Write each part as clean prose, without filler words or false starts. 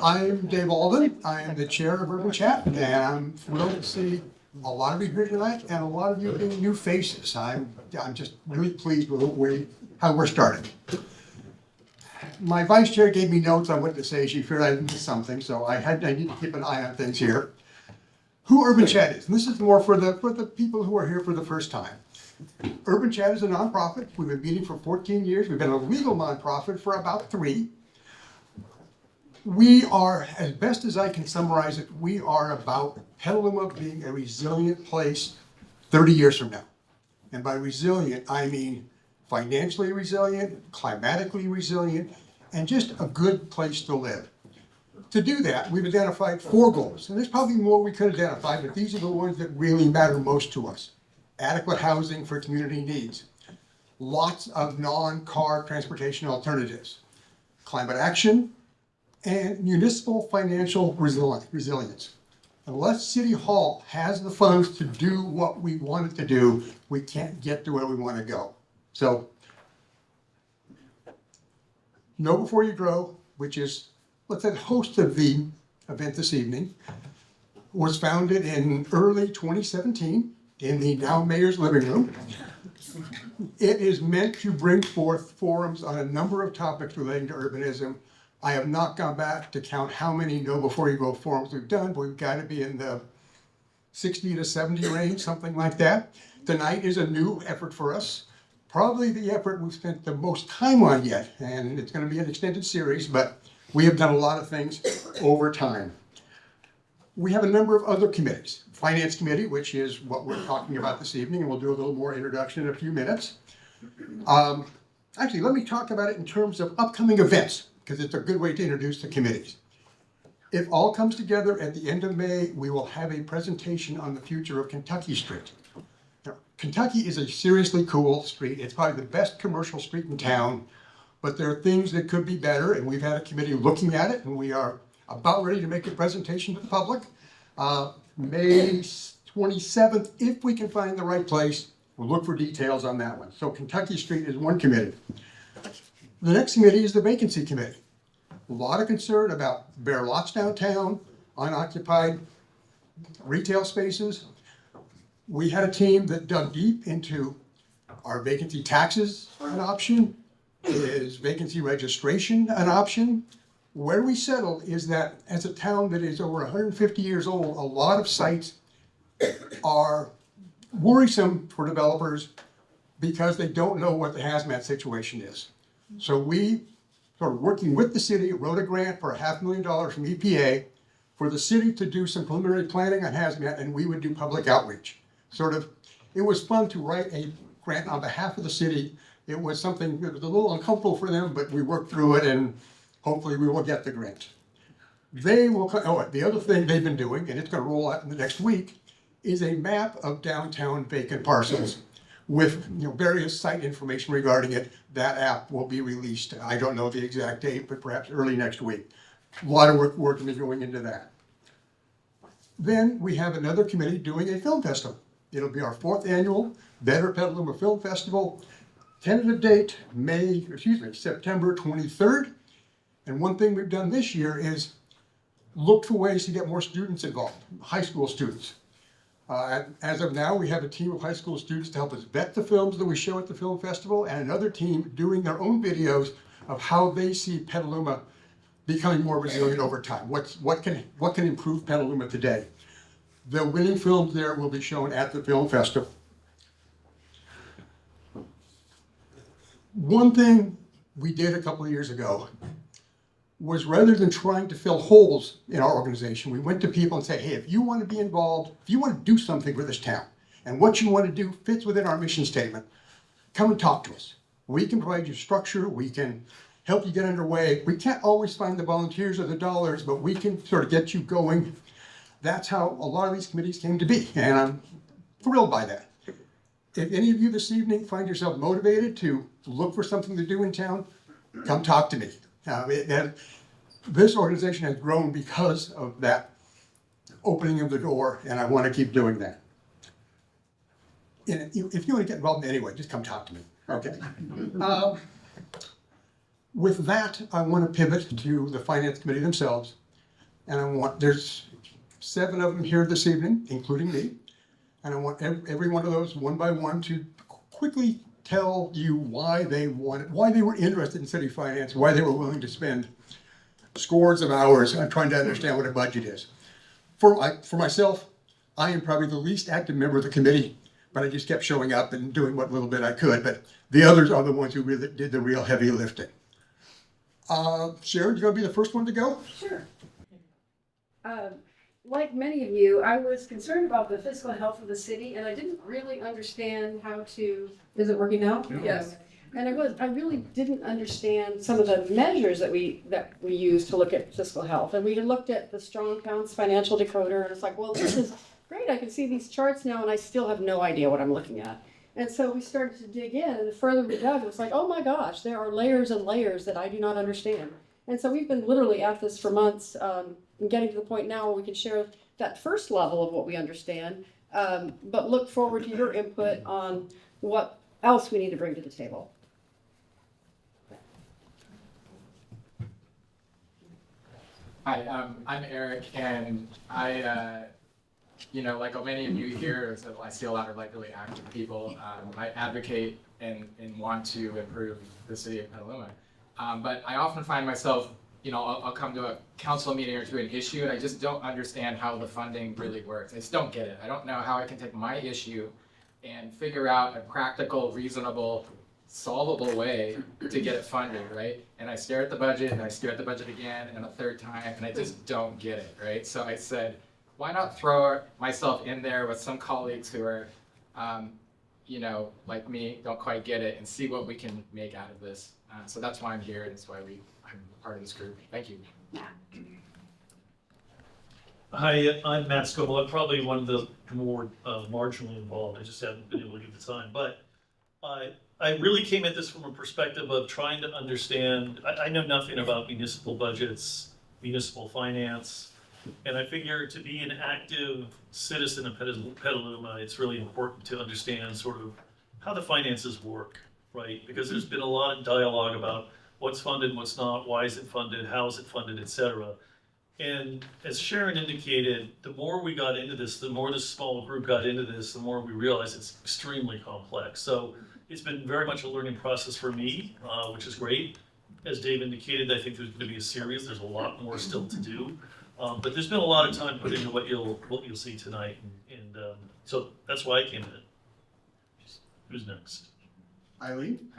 I'm Dave Alden. I am the chair of Urban Chat, and I'm thrilled to see a lot of you here tonight and a lot of you being new faces. I'm just really pleased with how we're starting. My vice chair gave me notes on what to say. She feared I missed something, so I need to keep an eye on things here. Who Urban Chat is, and this is more for the people who are here for the first time. Urban Chat is a nonprofit. We've been meeting for 14 years. We've been a legal nonprofit for about 3. We are, as best as I can summarize it, we are about Petaluma being a resilient place 30 years from now. And by resilient, I mean financially resilient, climatically resilient, and just a good place to live. To do that, we've identified 4 goals. And there's probably more we could identify, but these are the ones that really matter most to us. Adequate housing for community needs. Lots of non-car transportation alternatives. Climate action, and municipal financial resilience. Unless City Hall has the funds to do what we want it to do, we can't get to where we want to go. So, Know Before You Grow, which is, let's say, the host of the event this evening, was founded in early 2017 in the now mayor's living room. It is meant to bring forth forums on a number of topics relating to urbanism. I have not gone back to count how many Know Before You Go forums we've done, but we've got to be in the 60 to 70 range, something like that. Tonight is a new effort for us. Probably the effort we've spent the most time on yet, and it's going to be an extended series, but we have done a lot of things over time. We have a number of other committees. Finance Committee, which is what we're talking about this evening, and we'll do a little more introduction in a few minutes. Actually, let me talk about it in terms of upcoming events, because it's a good way to introduce the committees. It all comes together at the end of May. We will have a presentation on the future of Kentucky Street. Now, Kentucky is a seriously cool street. It's probably the best commercial street in town, but there are things that could be better, and we've had a committee looking at it, and we are about ready to make a presentation to the public. May 27th, if we can find the right place, we'll look for details on that one. So Kentucky Street is one committee. The next committee is the Vacancy Committee. A lot of concern about bare lots downtown, unoccupied retail spaces. We had a team that dug deep into are vacancy taxes an option? Is vacancy registration an option? Where we settled is that as a town that is over 150 years old, a lot of sites are worrisome for developers because they don't know what the hazmat situation is. So we, sort of working with the city, wrote a grant for $500,000 from EPA for the city to do some preliminary planning on hazmat, and we would do public outreach. It was fun to write a grant on behalf of the city. It was something that was a little uncomfortable for them, but we worked through it, and hopefully we will get the grant. They will, the other thing they've been doing, and it's going to roll out in the next week, is a map of downtown vacant parcels with various site information regarding it. That app will be released. I don't know the exact date, but perhaps early next week. A lot of work is going into that. Then we have another committee doing a film festival. It'll be our 4th annual Better Petaluma Film Festival. Tentative date, September 23rd. And one thing we've done this year is look for ways to get more students involved, high school students. As of now, we have a team of high school students to help us vet the films that we show at the film festival, and another team doing their own videos of how they see Petaluma becoming more resilient over time. What can improve Petaluma today? The winning films there will be shown at the film festival. One thing we did a couple of years ago was, rather than trying to fill holes in our organization, we went to people and said, hey, if you want to be involved, if you want to do something for this town, and what you want to do fits within our mission statement, come and talk to us. We can provide you structure, we can help you get underway. We can't always find the volunteers or the dollars, but we can sort of get you going. That's how a lot of these committees came to be, and I'm thrilled by that. If any of you this evening find yourself motivated to look for something to do in town, come talk to me. This organization has grown because of that opening of the door, and I want to keep doing that. And if you want to get involved in any way, just come talk to me. Okay. With that, I want to pivot to the Finance Committee themselves. And there's 7 of them here this evening, including me. And I want every one of those, one by one, to quickly tell you why they were interested in city finance, why they were willing to spend scores of hours on trying to understand what a budget is. For myself, I am probably the least active member of the committee, but I just kept showing up and doing what little bit I could. But the others are the ones who really did the real heavy lifting. Sharon, you gonna be the first one to go? Sure. Like many of you, I was concerned about the fiscal health of the city, and I didn't really understand how to. Is it working now? Yes. And I really didn't understand some of the measures that we use to look at fiscal health. And we had looked at the Strong Counts Financial Decoder, and it's like, well, this is great. I can see these charts now, and I still have no idea what I'm looking at. And so we started to dig in, and the further we dug, it was like, oh my gosh, there are layers and layers that I do not understand. And so we've been literally at this for months, and getting to the point now where we can share that first level of what we understand, but look forward to your input on what else we need to bring to the table. Hi, I'm Eric, and I, like many of you here, so I see a lot of really active people. I advocate and want to improve the city of Petaluma. But I often find myself, I'll come to a council meeting or to an issue, and I just don't understand how the funding really works. I just don't get it. I don't know how I can take my issue and figure out a practical, reasonable, solvable way to get it funded, right? And I stare at the budget, and I stare at the budget again, and a third time, and I just don't get it, right? So I said, why not throw myself in there with some colleagues who are, like me, don't quite get it, and see what we can make out of this. So that's why I'm here, and that's why I'm part of this group. Thank you. Hi, I'm Matt Scoble. I'm probably one of the more marginally involved. I just haven't been able to get the time. But I really came at this from a perspective of trying to understand. I know nothing about municipal budgets, municipal finance, and I figure to be an active citizen of Petaluma, it's really important to understand sort of how the finances work, right? Because there's been a lot of dialogue about what's funded, what's not, why is it funded, how is it funded, et cetera. And as Sharon indicated, the more we got into this, the more this small group got into this, the more we realized it's extremely complex. So it's been very much a learning process for me, which is great. As Dave indicated, I think there's going to be a series. There's a lot more still to do. But there's been a lot of time put into what you'll see tonight. And so that's why I came in. Who's next? Eileen?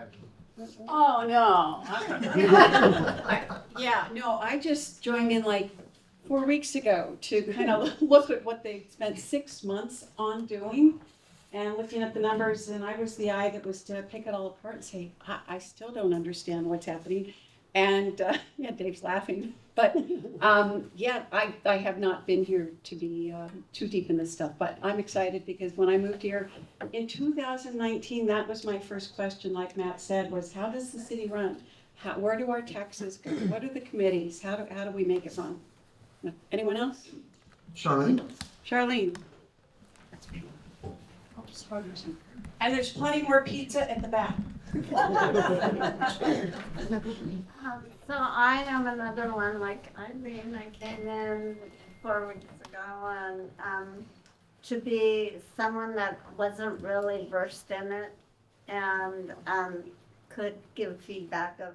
Oh, no. I just joined in like 4 weeks ago to kind of look at what they spent 6 months on doing and looking at the numbers. And I was the eye that was to pick it all apart and say, I still don't understand what's happening. And Dave's laughing. But I have not been here to be too deep in this stuff. But I'm excited because when I moved here in 2019, that was my first question, like Matt said, was how does the city run? Where do our taxes go? What are the committees? How do we make it run? Anyone else? Charlene? Charlene. And there's plenty more pizza at the back. So I am another one like Eileen. I came in 4 weeks ago and to be someone that wasn't really versed in it and could give feedback of,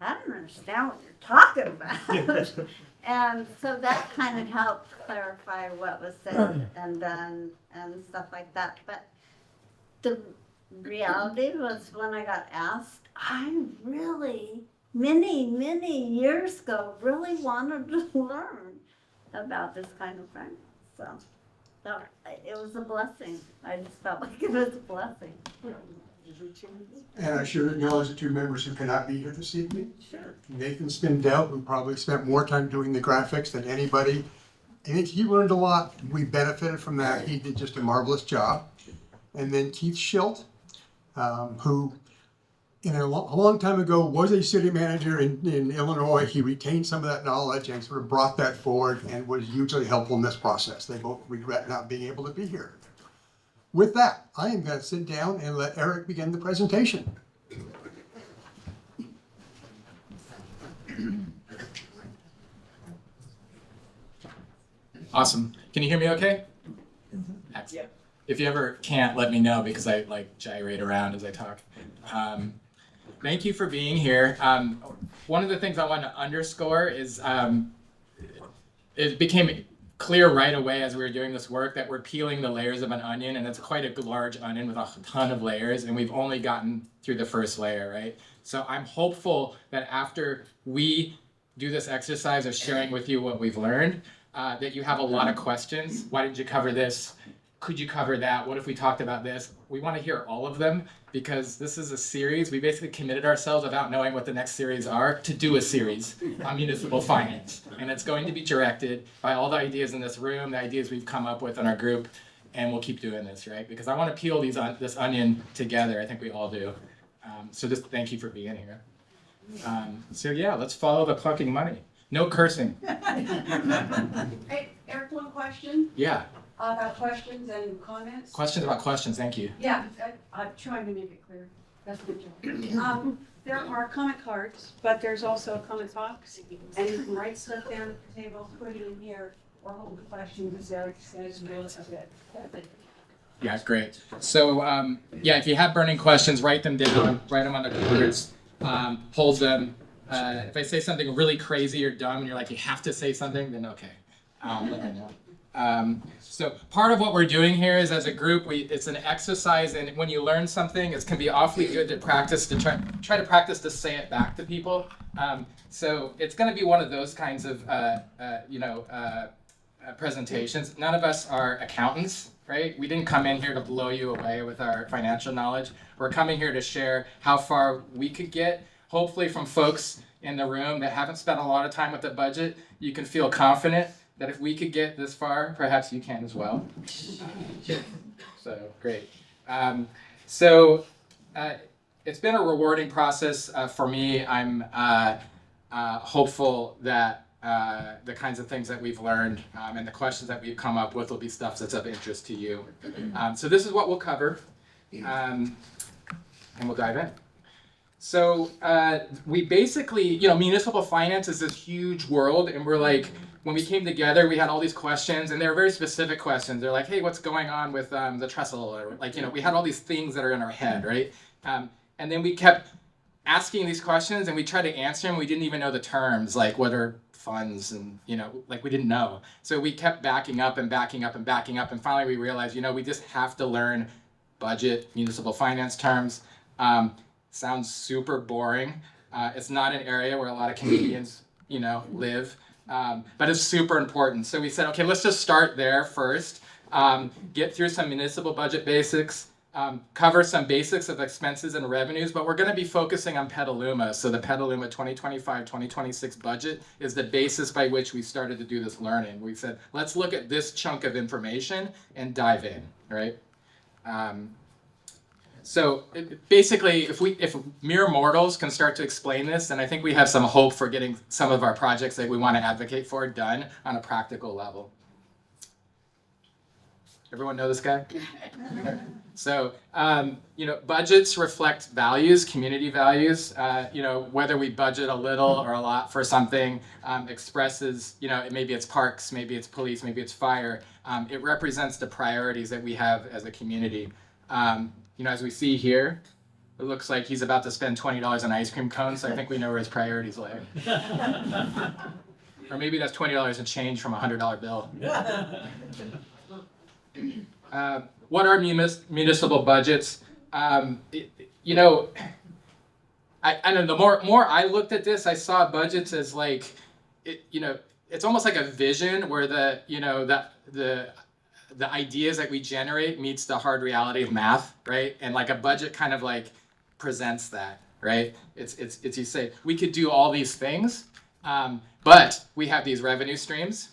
I don't understand what you're talking about. And so that kind of helped clarify what was said and done and stuff like that. But the reality was when I got asked, I really, many years ago, really wanted to learn about this kind of thing. So it was a blessing. I just felt like it was a blessing. And I should acknowledge the 2 members who cannot be here this evening. Sure. Nathan Spindell, who probably spent more time doing the graphics than anybody. I think he learned a lot. We benefited from that. He did just a marvelous job. And then Keith Schilt, who a long time ago was a city manager in Illinois. He retained some of that knowledge and sort of brought that forward and was hugely helpful in this process. They both regret not being able to be here. With that, I am going to sit down and let Eric begin the presentation. Awesome. Can you hear me okay? Excellent. If you ever can't, let me know because I like gyrate around as I talk. Thank you for being here. One of the things I want to underscore is it became clear right away as we were doing this work that we're peeling the layers of an onion, and it's quite a large onion with a ton of layers, and we've only gotten through the first layer, right? So I'm hopeful that after we do this exercise of sharing with you what we've learned, that you have a lot of questions. Why didn't you cover this? Could you cover that? What if we talked about this? We want to hear all of them because this is a series. We basically committed ourselves without knowing what the next series are to do a series on municipal finance. And it's going to be directed by all the ideas in this room, the ideas we've come up with in our group, and we'll keep doing this, right? Because I want to peel this onion together. I think we all do. So just thank you for being here. So yeah, let's follow the Clucking Money. No cursing. Hey, Eric, one question Yeah, about questions and comments. questions about questions, thank you. Yeah, I'm trying to make it clear. That's my job. There are comment cards, but there's also a comment box, and you can write stuff down at the table, put it in here, or hold the questions as Eric says, and a bit. Yeah, great. So, yeah, if you have burning questions, write them down, write them on the cards, hold them. If I say something really crazy or dumb and you're like, you have to say something, then okay, let me know. So part of what we're doing here is as a group, it's an exercise, and when you learn something, it can be awfully good to practice, to try to practice to say it back to people. So it's going to be one of those kinds of, presentations. None of us are accountants, right? We didn't come in here to blow you away with our financial knowledge. We're coming here to share how far we could get. Hopefully from folks in the room that haven't spent a lot of time with the budget, you can feel confident that if we could get this far, perhaps you can as well. So great. It's been a rewarding process for me. I'm hopeful that the kinds of things that we've learned and the questions that we've come up with will be stuff that's of interest to you. So this is what we'll cover, and we'll dive in. So we basically, municipal finance is this huge world, and we're like, when we came together, we had all these questions, and they were very specific questions. They're like, hey, what's going on with the trestle? Or like, we had all these things that are in our head, right? And then we kept asking these questions, and we tried to answer them. We didn't even know the terms, like what are funds, and like we didn't know. So we kept backing up and backing up and backing up, and finally we realized, we just have to learn budget, municipal finance terms. Sounds super boring. It's not an area where a lot of Canadians, live, but it's super important. So we said, okay, let's just start there first. Get through some municipal budget basics, cover some basics of expenses and revenues, but we're going to be focusing on Petaluma. So the Petaluma 2025-2026 budget is the basis by which we started to do this learning. We said, let's look at this chunk of information and dive in, right? So basically, if mere mortals can start to explain this, then I think we have some hope for getting some of our projects that we want to advocate for done on a practical level. Everyone know this guy? So, budgets reflect values, community values. Whether we budget a little or a lot for something expresses, maybe it's parks, maybe it's police, maybe it's fire. It represents the priorities that we have as a community. As we see here, it looks like he's about to spend $20 on ice cream cones, so I think we know where his priorities lie. Or maybe that's $20 in change from a $100 bill. What are municipal budgets? I don't know, the more I looked at this, I saw budgets as like, it's almost like a vision where the ideas that we generate meets the hard reality of math, right? And like a budget kind of like presents that, right? It's you say, we could do all these things, but we have these revenue streams,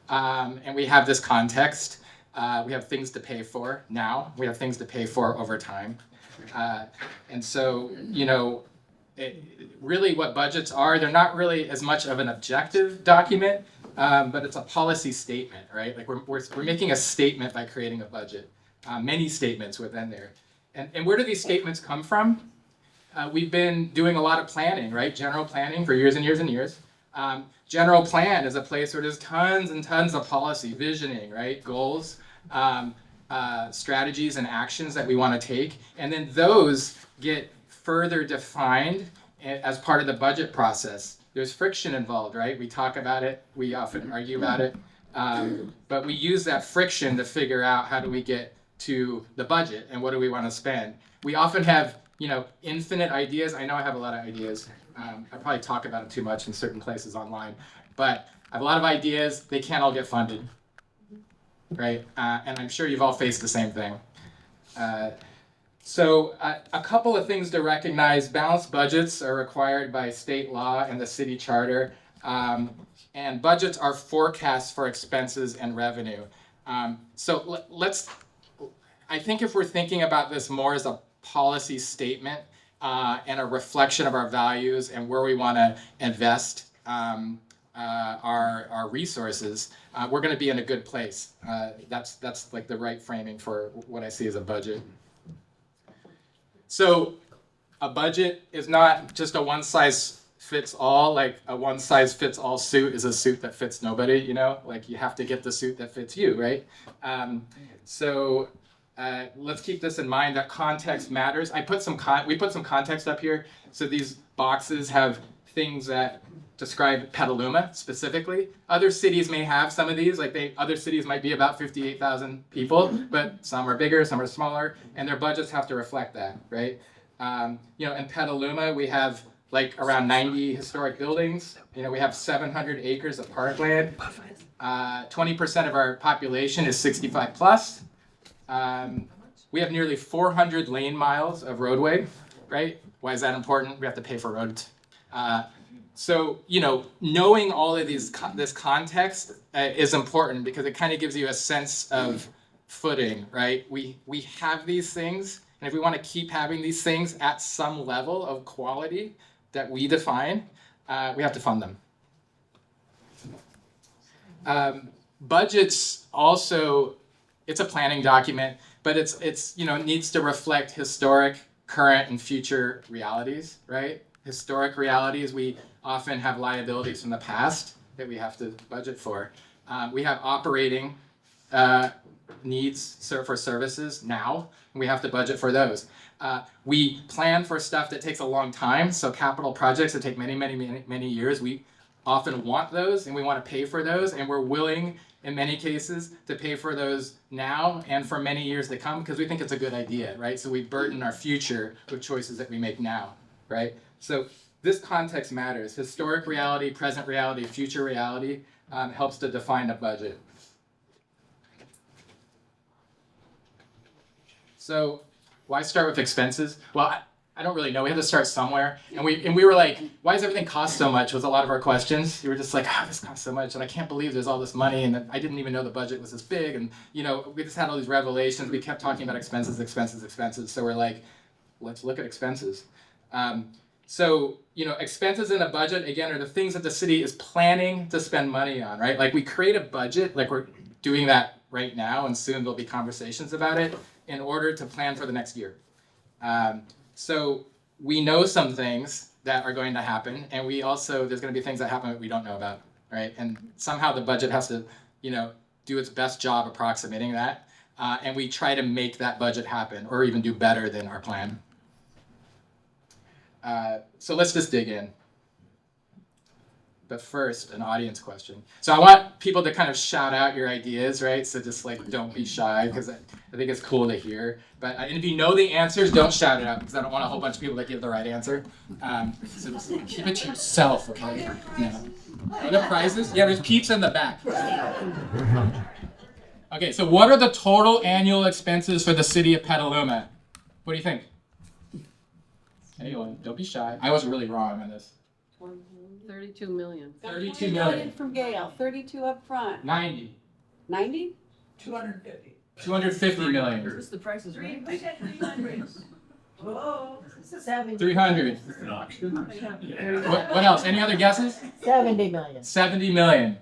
and we have this context. We have things to pay for now. We have things to pay for over time. And so, really what budgets are, they're not really as much of an objective document, but it's a policy statement, right? Like we're making a statement by creating a budget. Many statements within there. And where do these statements come from? we've been doing a lot of planning, right? General planning for years and years and years. General plan is a place where there's tons and tons of policy, visioning, right? Goals, strategies and actions that we want to take. And then those get further defined as part of the budget process. There's friction involved, right? We talk about it, we often argue about it, but we use that friction to figure out how do we get to the budget and what do we want to spend. We often have, infinite ideas. I know I have a lot of ideas. I probably talk about it too much in certain places online, but I have a lot of ideas. They can't all get funded, right? And I'm sure you've all faced the same thing. So a couple of things to recognize: balanced budgets are required by state law and the city charter, and budgets are forecasts for expenses and revenue. So I think if we're thinking about this more as a policy statement and a reflection of our values and where we want to invest our resources, we're going to be in a good place. That's like the right framing for what I see as a budget. So a budget is not just a one size fits all. Like a one size fits all suit is a suit that fits nobody, like you have to get the suit that fits you, right? Let's keep this in mind that context matters. We put some context up here. So these boxes have things that describe Petaluma specifically. Other cities may have some of these, other cities might be about 58,000 people, but some are bigger, some are smaller, and their budgets have to reflect that, right? In Petaluma, we have around 90 historic buildings. We have 700 acres of parkland. 20% of our population is 65 plus. We have nearly 400 lane miles of roadway, right? Why is that important? We have to pay for roads. So, knowing all of this context is important because it kind of gives you a sense of footing, right? We have these things, and if we want to keep having these things at some level of quality that we define, we have to fund them. Budgets also, it's a planning document, but it needs to reflect historic, current, and future realities, right? Historic realities, we often have liabilities from the past that we have to budget for. We have operating needs for services now, and we have to budget for those. We plan for stuff that takes a long time, so capital projects that take many, many, many, many years, we often want those and we want to pay for those, and we're willing in many cases to pay for those now and for many years to come because we think it's a good idea, right? So we burden our future with choices that we make now, right? So this context matters. Historic reality, present reality, future reality helps to define a budget. So why start with expenses? Well, I don't really know. We had to start somewhere. And we were like, why does everything cost so much was a lot of our questions. We were just like, this costs so much. And I can't believe there's all this money. And I didn't even know the budget was this big. And, we just had all these revelations. We kept talking about expenses. So we're like, let's look at expenses. Expenses in a budget, again, are the things that the city is planning to spend money on, right? We create a budget, we're doing that right now, and soon there'll be conversations about it, in order to plan for the next year. So we know some things that are going to happen, and there's going to be things that happen that we don't know about, right? And somehow the budget has to, do its best job approximating that, and we try to make that budget happen, or even do better than our plan. So let's just dig in. But first, an audience question. So I want people to kind of shout out your ideas, right? So just don't be shy, because I think it's cool to hear. But and if you know the answers, don't shout it out, because I don't want a whole bunch of people that give the right answer. So just keep it to yourself, okay? Yeah. Other prizes? Yeah, there's pizza in the back. Okay, so what are the total annual expenses for the city of Petaluma? What do you think? Anyone, don't be shy. I was really wrong on this. 32 million. 32 million. From Gail, 32 up front. 90. 90? 250 million. What's the prices, right? 300. What else? Any other guesses? 70 million. 70 million.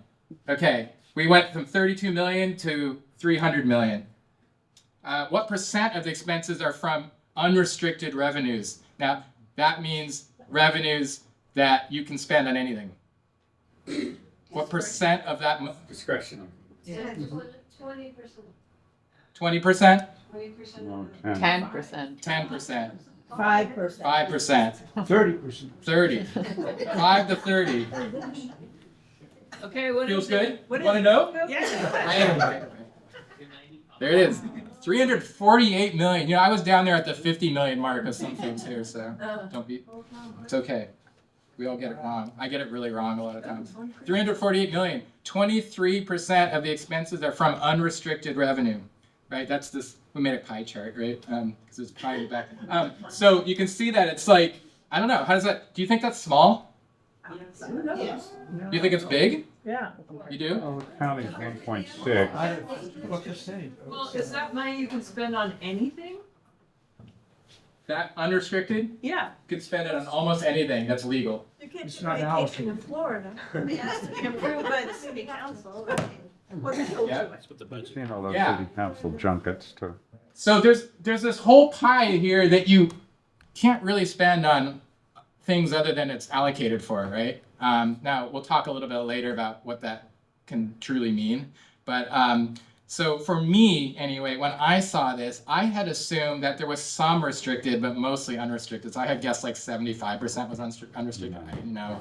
Okay, we went from 32 million to 300 million. What percent of the expenses are from unrestricted revenues? Now, That means revenues that you can spend on anything. What percent of that? Discretionary. 20%. 20%? 20%. 10%. 10%. 5%. 5%. 30%. 30. 5 to 30. Okay, what Feels is good? it? What Want to is know? Yeah. There it is. 348 million. You know, I was down there at the 50 million mark of some things here, so don't be. It's okay. We all get it wrong. I get it really wrong a lot of times. 348 million. 23% of the expenses are from unrestricted revenue, right? That's this. We made a pie chart, right? Because there's pie in the back. So you can see that it's like, I don't know. How does that? Do you think that's small? Yes. You think it's big? Yeah. You do? Oh, the county's 1.6. What to say? Well, is that money you can spend on anything? That unrestricted? Yeah. You could spend it on almost anything that's legal. You can't It's take not vacation allocated. in Florida. It has to be approved by the city council. What's the Yeah. That's what the budget. Seen all those Yeah. city council junkets too. So there's this whole pie here that you can't really spend on things other than it's allocated for, right? Now we'll talk a little bit later about what that can truly mean. But so for me, anyway, when I saw this, I had assumed that there was some restricted, but mostly unrestricted. So I had guessed like 75% was unrestricted. I didn't know.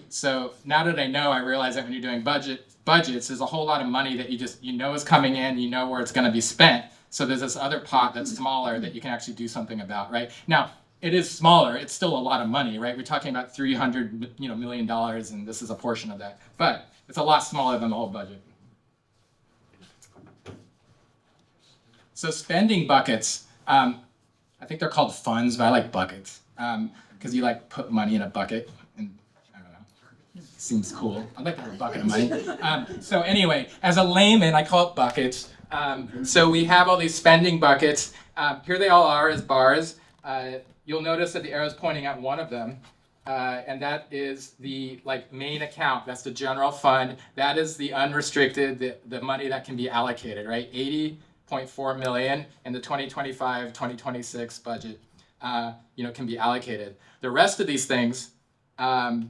So now that I know, I realize that when you're doing budgets, there's a whole lot of money that you know is coming in, you know where it's going to be spent. So there's this other pot that's smaller that you can actually do something about, right? Now, it is smaller. It's still a lot of money, right? We're talking about $300 million, and this is a portion of that. But it's a lot smaller than the whole budget. So spending buckets, I think they're called funds, but I like buckets because you like put money in a bucket, and I don't know, seems cool. I like to have a bucket of money. So anyway, as a layman, I call it buckets. So we have all these spending buckets. Here they all are as bars. You'll notice that the arrow's pointing at one of them, and that is the main account. That's the general fund. That is the unrestricted, the money that can be allocated, right? 80.4 million in the 2025-2026 budget, can be allocated. The rest of these things, can't,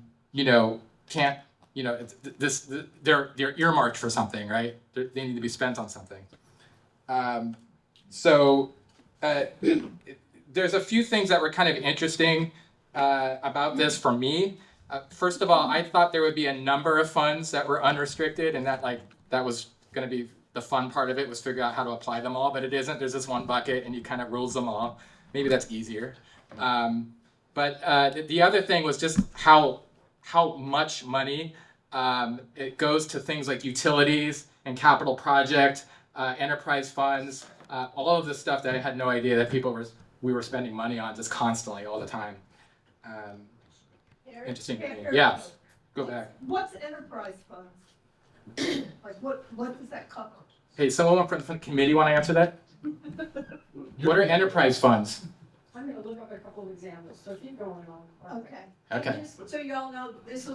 they're earmarked for something, right? They need to be spent on something. There's a few things that were kind of interesting about this for me. First of all, I thought there would be a number of funds that were unrestricted, and that was going to be the fun part of it, was figure out how to apply them all, but it isn't. There's this one bucket, and you kind of rules them all. Maybe that's easier. But the other thing was just how much money it goes to things like utilities and capital project, enterprise funds, all of the stuff that I had no idea that we were spending money on just constantly all the time. Interesting to me. Yeah, go back. What's enterprise funds? Like what does that cover? Hey, someone from the committee want to answer that? What are enterprise funds? I'm gonna look up a couple of examples, so keep going on. Okay. Okay. So you all know this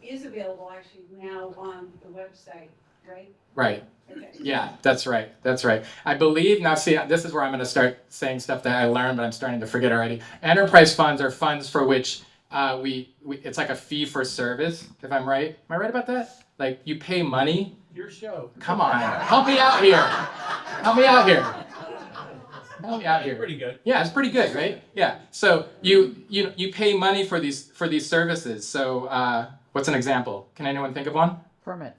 is available actually now on the website, right? Right. Okay. Yeah, that's right. That's right. I believe, now see, this is where I'm going to start saying stuff that I learned, but I'm starting to forget already. Enterprise funds are funds for which it's like a fee for service, if I'm right. Am I right about that? Like you pay money. Your show. Come on, help me out here. Help me out here. Help me out here. Pretty good. Yeah, it's pretty good, right? Yeah. So you pay money for these services. So what's an example? Can anyone think of one? Permits.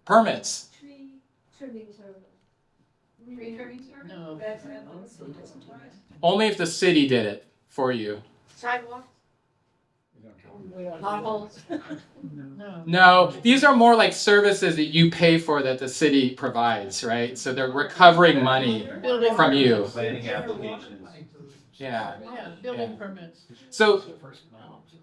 Permits. Tree trimming service. Tree trimming service? No. Only if the city did it for you. Sidewalks? Potholes? No. No, these are more like services that you pay for that the city provides, right? So they're recovering money Building from you. Planning applications. Yeah. Yeah, building permits. So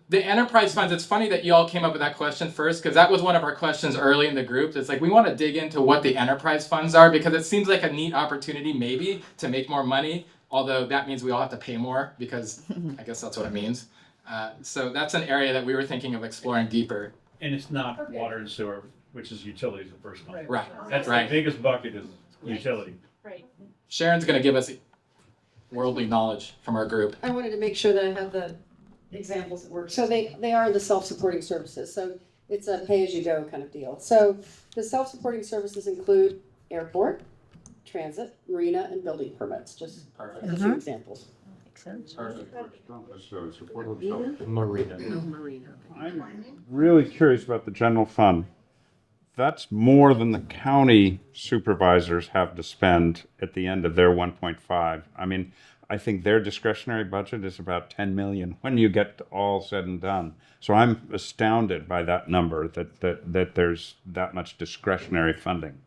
the enterprise funds, it's funny that you all came up with that question first, because that was one of our questions early in the group. It's like we want to dig into what the enterprise funds are, because it seems like a neat opportunity maybe to make more money, although that means we all have to pay more, because I guess that's what it means. So that's an area that we were thinking of exploring deeper. And it's not water and sewer, which is utilities the first one. Right. That's Right. the biggest bucket is utility. Right. Sharon's going to give us worldly knowledge from our group. I wanted to make sure that I have the examples that work. So they are the self-supporting services. So it's a pay-as-you-go kind of deal. So the self-supporting services include airport, transit, marina, and building permits, just Perfect. a few examples. Perfect. Marina. Marina. I'm really curious about the general fund. That's more than the county supervisors have to spend at the end of their 1.5. I mean, I think their discretionary budget is about 10 million when you get all said and done. So I'm astounded by that number, that there's that much discretionary funding.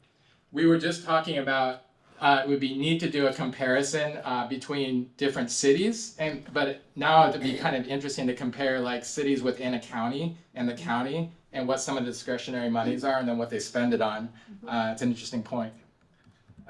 We were just talking about it would be neat to do a comparison between different cities, but now it'd be kind of interesting to compare like cities within a county and the county and what some of the discretionary monies are and then what they spend it on. It's an interesting point.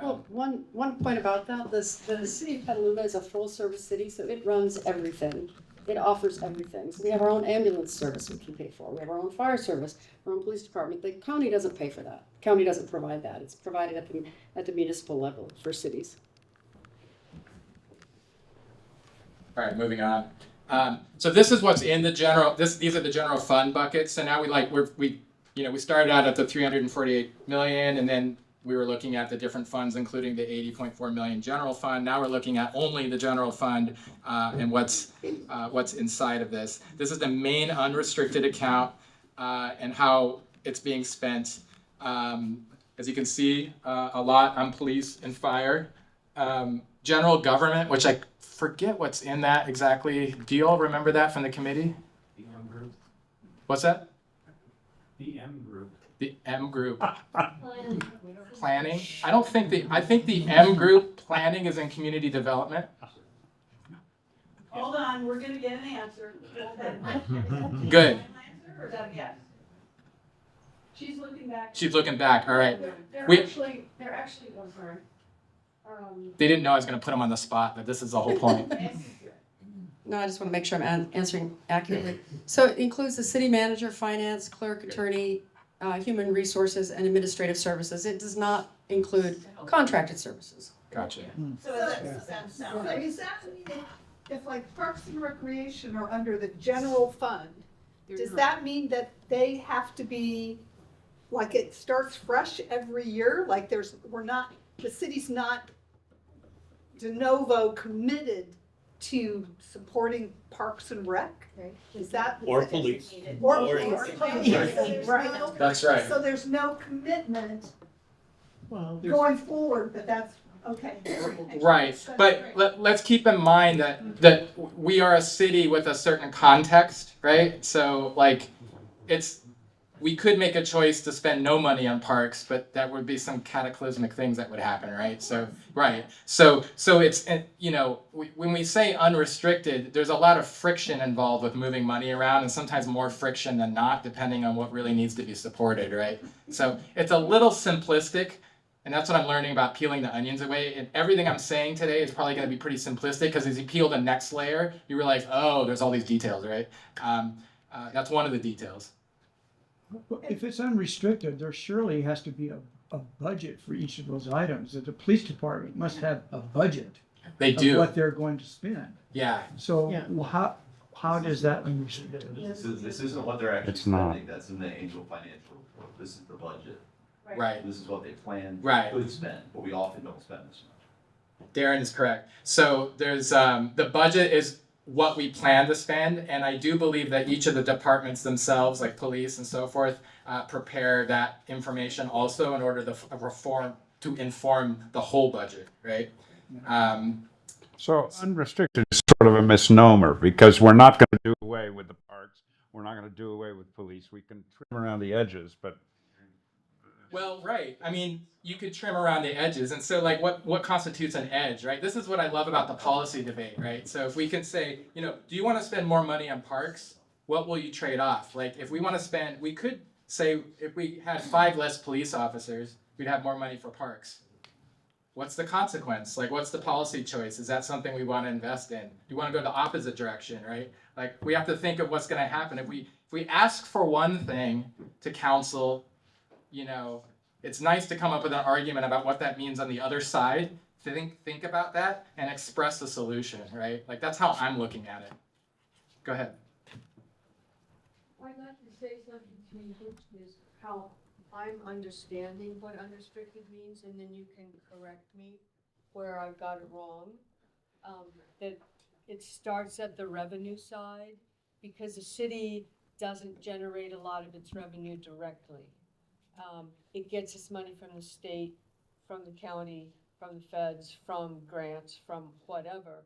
Well, one point about that, the city of Petaluma is a full-service city, so it runs everything. It offers everything. So we have our own ambulance service we can pay for. We have our own fire service, our own police department. The county doesn't pay for that. County doesn't provide that. It's provided at the municipal level for cities. All right, moving on. So this is what's in the general. These are the general fund buckets. So now we started out at the 348 million, and then we were looking at the different funds, including the 80.4 million general fund. Now we're looking at only the general fund and what's inside of this. This is the main unrestricted account and how it's being spent. As you can see, a lot on police and fire. General government, which I forget what's in that exactly. Do you all remember that from the committee? The M group. What's that? The M group. The M group. Planning. I think the M group planning is in community development. Hold on, we're gonna get an answer. Good. Or is that a yes? She's looking back. She's looking back. All right. They're We- actually, oh, sorry. They didn't know I was going to put them on the spot, but this is the whole point. No, I just want to make sure I'm answering accurately. So it includes the city manager, finance, clerk, attorney, human resources, and administrative services. It does not include contracted services. Gotcha. So does that mean if like Parks and Recreation are under the general fund, does that mean that they have to be, like it starts fresh every year? Like the city's not de novo committed to supporting Parks and Rec? Is that? Or police. Or Or- police. Right. That's right. So there's no commitment going forward, but that's, okay. Right. But let's keep in mind that we are a city with a certain context, right? So like we could make a choice to spend no money on parks, but that would be some cataclysmic things that would happen, right? So, right. So it's, when we say unrestricted, there's a lot of friction involved with moving money around, and sometimes more friction than not, depending on what really needs to be supported, right? So it's a little simplistic, and that's what I'm learning about peeling the onions away. And everything I'm saying today is probably going to be pretty simplistic, because as you peel the next layer, you realize, oh, there's all these details, right? That's one of the details. If it's unrestricted, there surely has to be a budget for each of those items. That the police department must have a budget They of do. what they're going to spend. Yeah. So how does that unrestricted? This isn't what they're actually It's not. spending, that's in the annual financial report, this is the budget. Right. This is what they plan Right. to spend, but we often don't spend this much. Darren is correct. So there's the budget is what we plan to spend, and I do believe that each of the departments themselves, like police and so forth, prepare that information also in order to inform the whole budget, right? So unrestricted is sort of a misnomer, because we're not going to do away with the parks. We're not going to do away with police. We can trim around the edges, but Well, right. I mean, you could trim around the edges. And so, like, what constitutes an edge, right? This is what I love about the policy debate, right? So if we can say, do you want to spend more money on parks? What will you trade off? Like, if we want to spend, we could say if we had 5 less police officers, we'd have more money for parks. What's the consequence? Like, what's the policy choice? Is that something we want to invest in? Do you want to go the opposite direction, right? Like, we have to think of what's going to happen. If we ask for one thing to council, it's nice to come up with an argument about what that means on the other side. think about that and express a solution, right? Like that's how I'm looking at it. Go ahead. I'd like to say something to you, which is how I'm understanding what unrestricted means, and then you can correct me where I've got it wrong. That it starts at the revenue side, because the city doesn't generate a lot of its revenue directly. It gets its money from the state, from the county, from the feds, from grants, from whatever.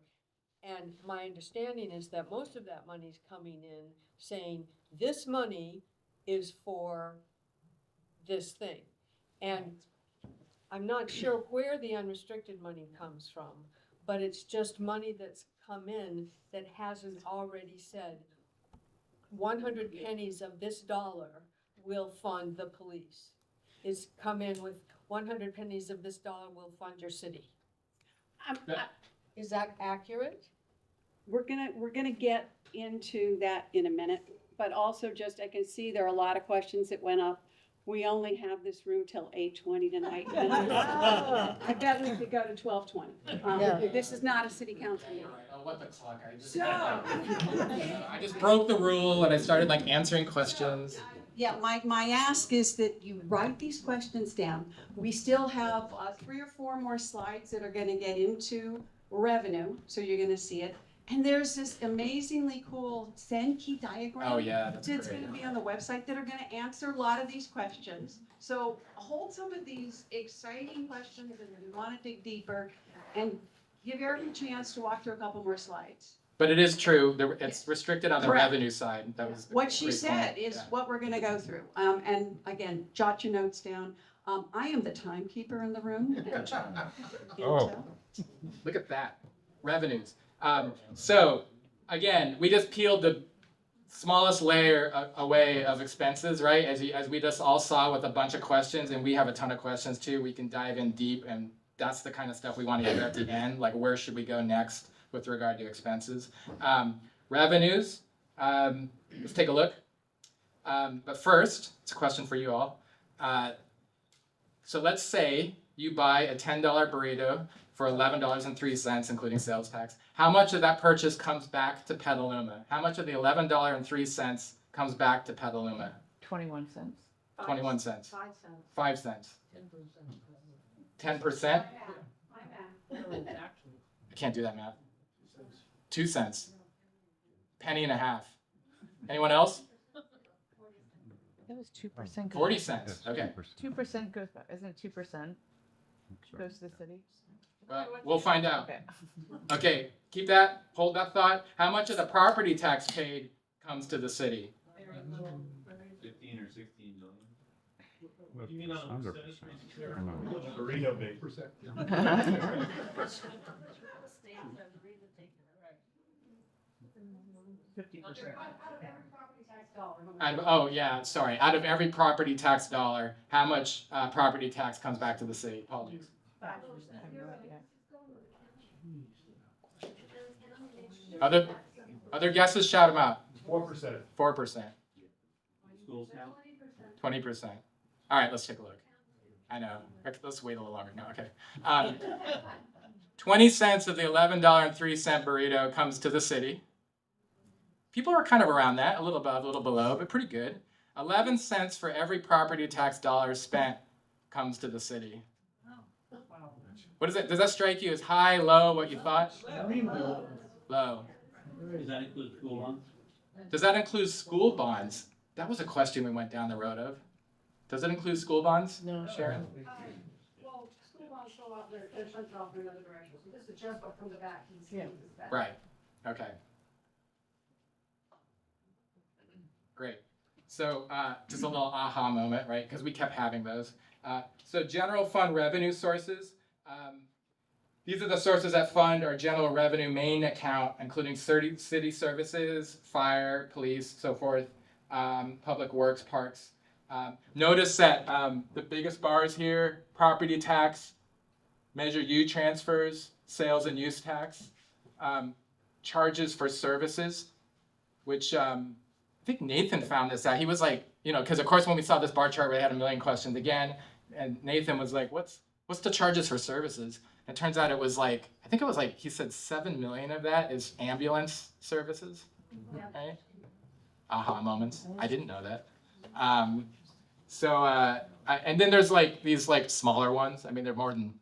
And my understanding is that most of that money is coming in saying, this money is for this thing. And I'm not sure where the unrestricted money comes from, but it's just money that's come in that hasn't already said 100 pennies of this dollar will fund the police. It's come in with 100 pennies of this dollar will fund your city. Is that accurate? We're gonna get into that in a minute, but also just, I can see there are a lot of questions that went up. We only have this room till 8:20 tonight. I bet we could go to 12:20. This is not a city council meeting. Oh, what the clock? I just broke the rule and I started like answering questions. Yeah, my ask is that you write these questions down. We still have 3 or 4 more slides that are gonna get into revenue, so you're gonna see it. And there's this amazingly cool Sankey diagram. Oh yeah, that's That's great. gonna be on the website that are gonna answer a lot of these questions. So hold some of these exciting questions and if you wanna dig deeper, and give Eric a chance to walk through a couple more slides. But it is true, it's restricted on the Correct. revenue side. That was a What she great said point. is Yeah. what we're gonna go through. And again, jot your notes down. I am the timekeeper in the room. Oh. Look at that, revenues. So again, we just peeled the smallest layer away of expenses, right? As we just all saw with a bunch of questions, and we have a ton of questions too. We can dive in deep, and that's the kind of stuff we want to get at the end. Like, where should we go next with regard to expenses? Revenues. Let's take a look. But first, it's a question for you all. So let's say you buy a $10 burrito for $11.03, including sales tax. How much of that purchase comes back to Petaluma? How much of the $11.03 comes back to Petaluma? 21 cents. 21 cents. 5 cents. 5 cents. 10%? I can't do that math. 2 cents. Penny and a half. Anyone else? That was 2%. 40 cents. Okay. 2% goes back. Isn't it 2% goes to the city? Well, we'll find out. Okay. Okay, keep that, hold that thought. How much of the property tax paid comes to the city? 15 or 16 million. You mean on Under- percentage? Burrito big. 50%. Oh yeah, sorry. Out of every property tax dollar, how much property tax comes back to the city? Apologies. I have no idea. Other guesses? Shout them out. 4%. 4%. Schools count? 20%. All right, let's take a look. I know. Let's wait a little longer. No, okay. 20 cents of the $11.03 burrito comes to the city. People are kind of around that, a little above, a little below, but pretty good. 11 cents for every property tax dollar spent comes to the city. What is it? Does that strike you as high, low, what you thought? Low. Does that include school bonds? Does that include school bonds? That was a question we went down the road of. Does it include school bonds? No. Sharon? Well, school bonds show up, they're shut off in another direction, so this is just from the back. Yeah. Right. Okay. Great. So just a little aha moment, right? Because we kept having those. So general fund revenue sources. These are the sources that fund our general revenue main account, including city services, fire, police, so forth, public works, parks. Notice that the biggest bars here, property tax, Measure U transfers, sales and use tax, charges for services, which I think Nathan found this out. He was like, because of course when we saw this bar chart, we had a million questions again, and Nathan was like, what's the charges for services? It turns out it was like, I think it was like, he said 7 million of that is ambulance services, right? Aha moments. I didn't know that. And then there's like these like smaller ones. I mean, they're more than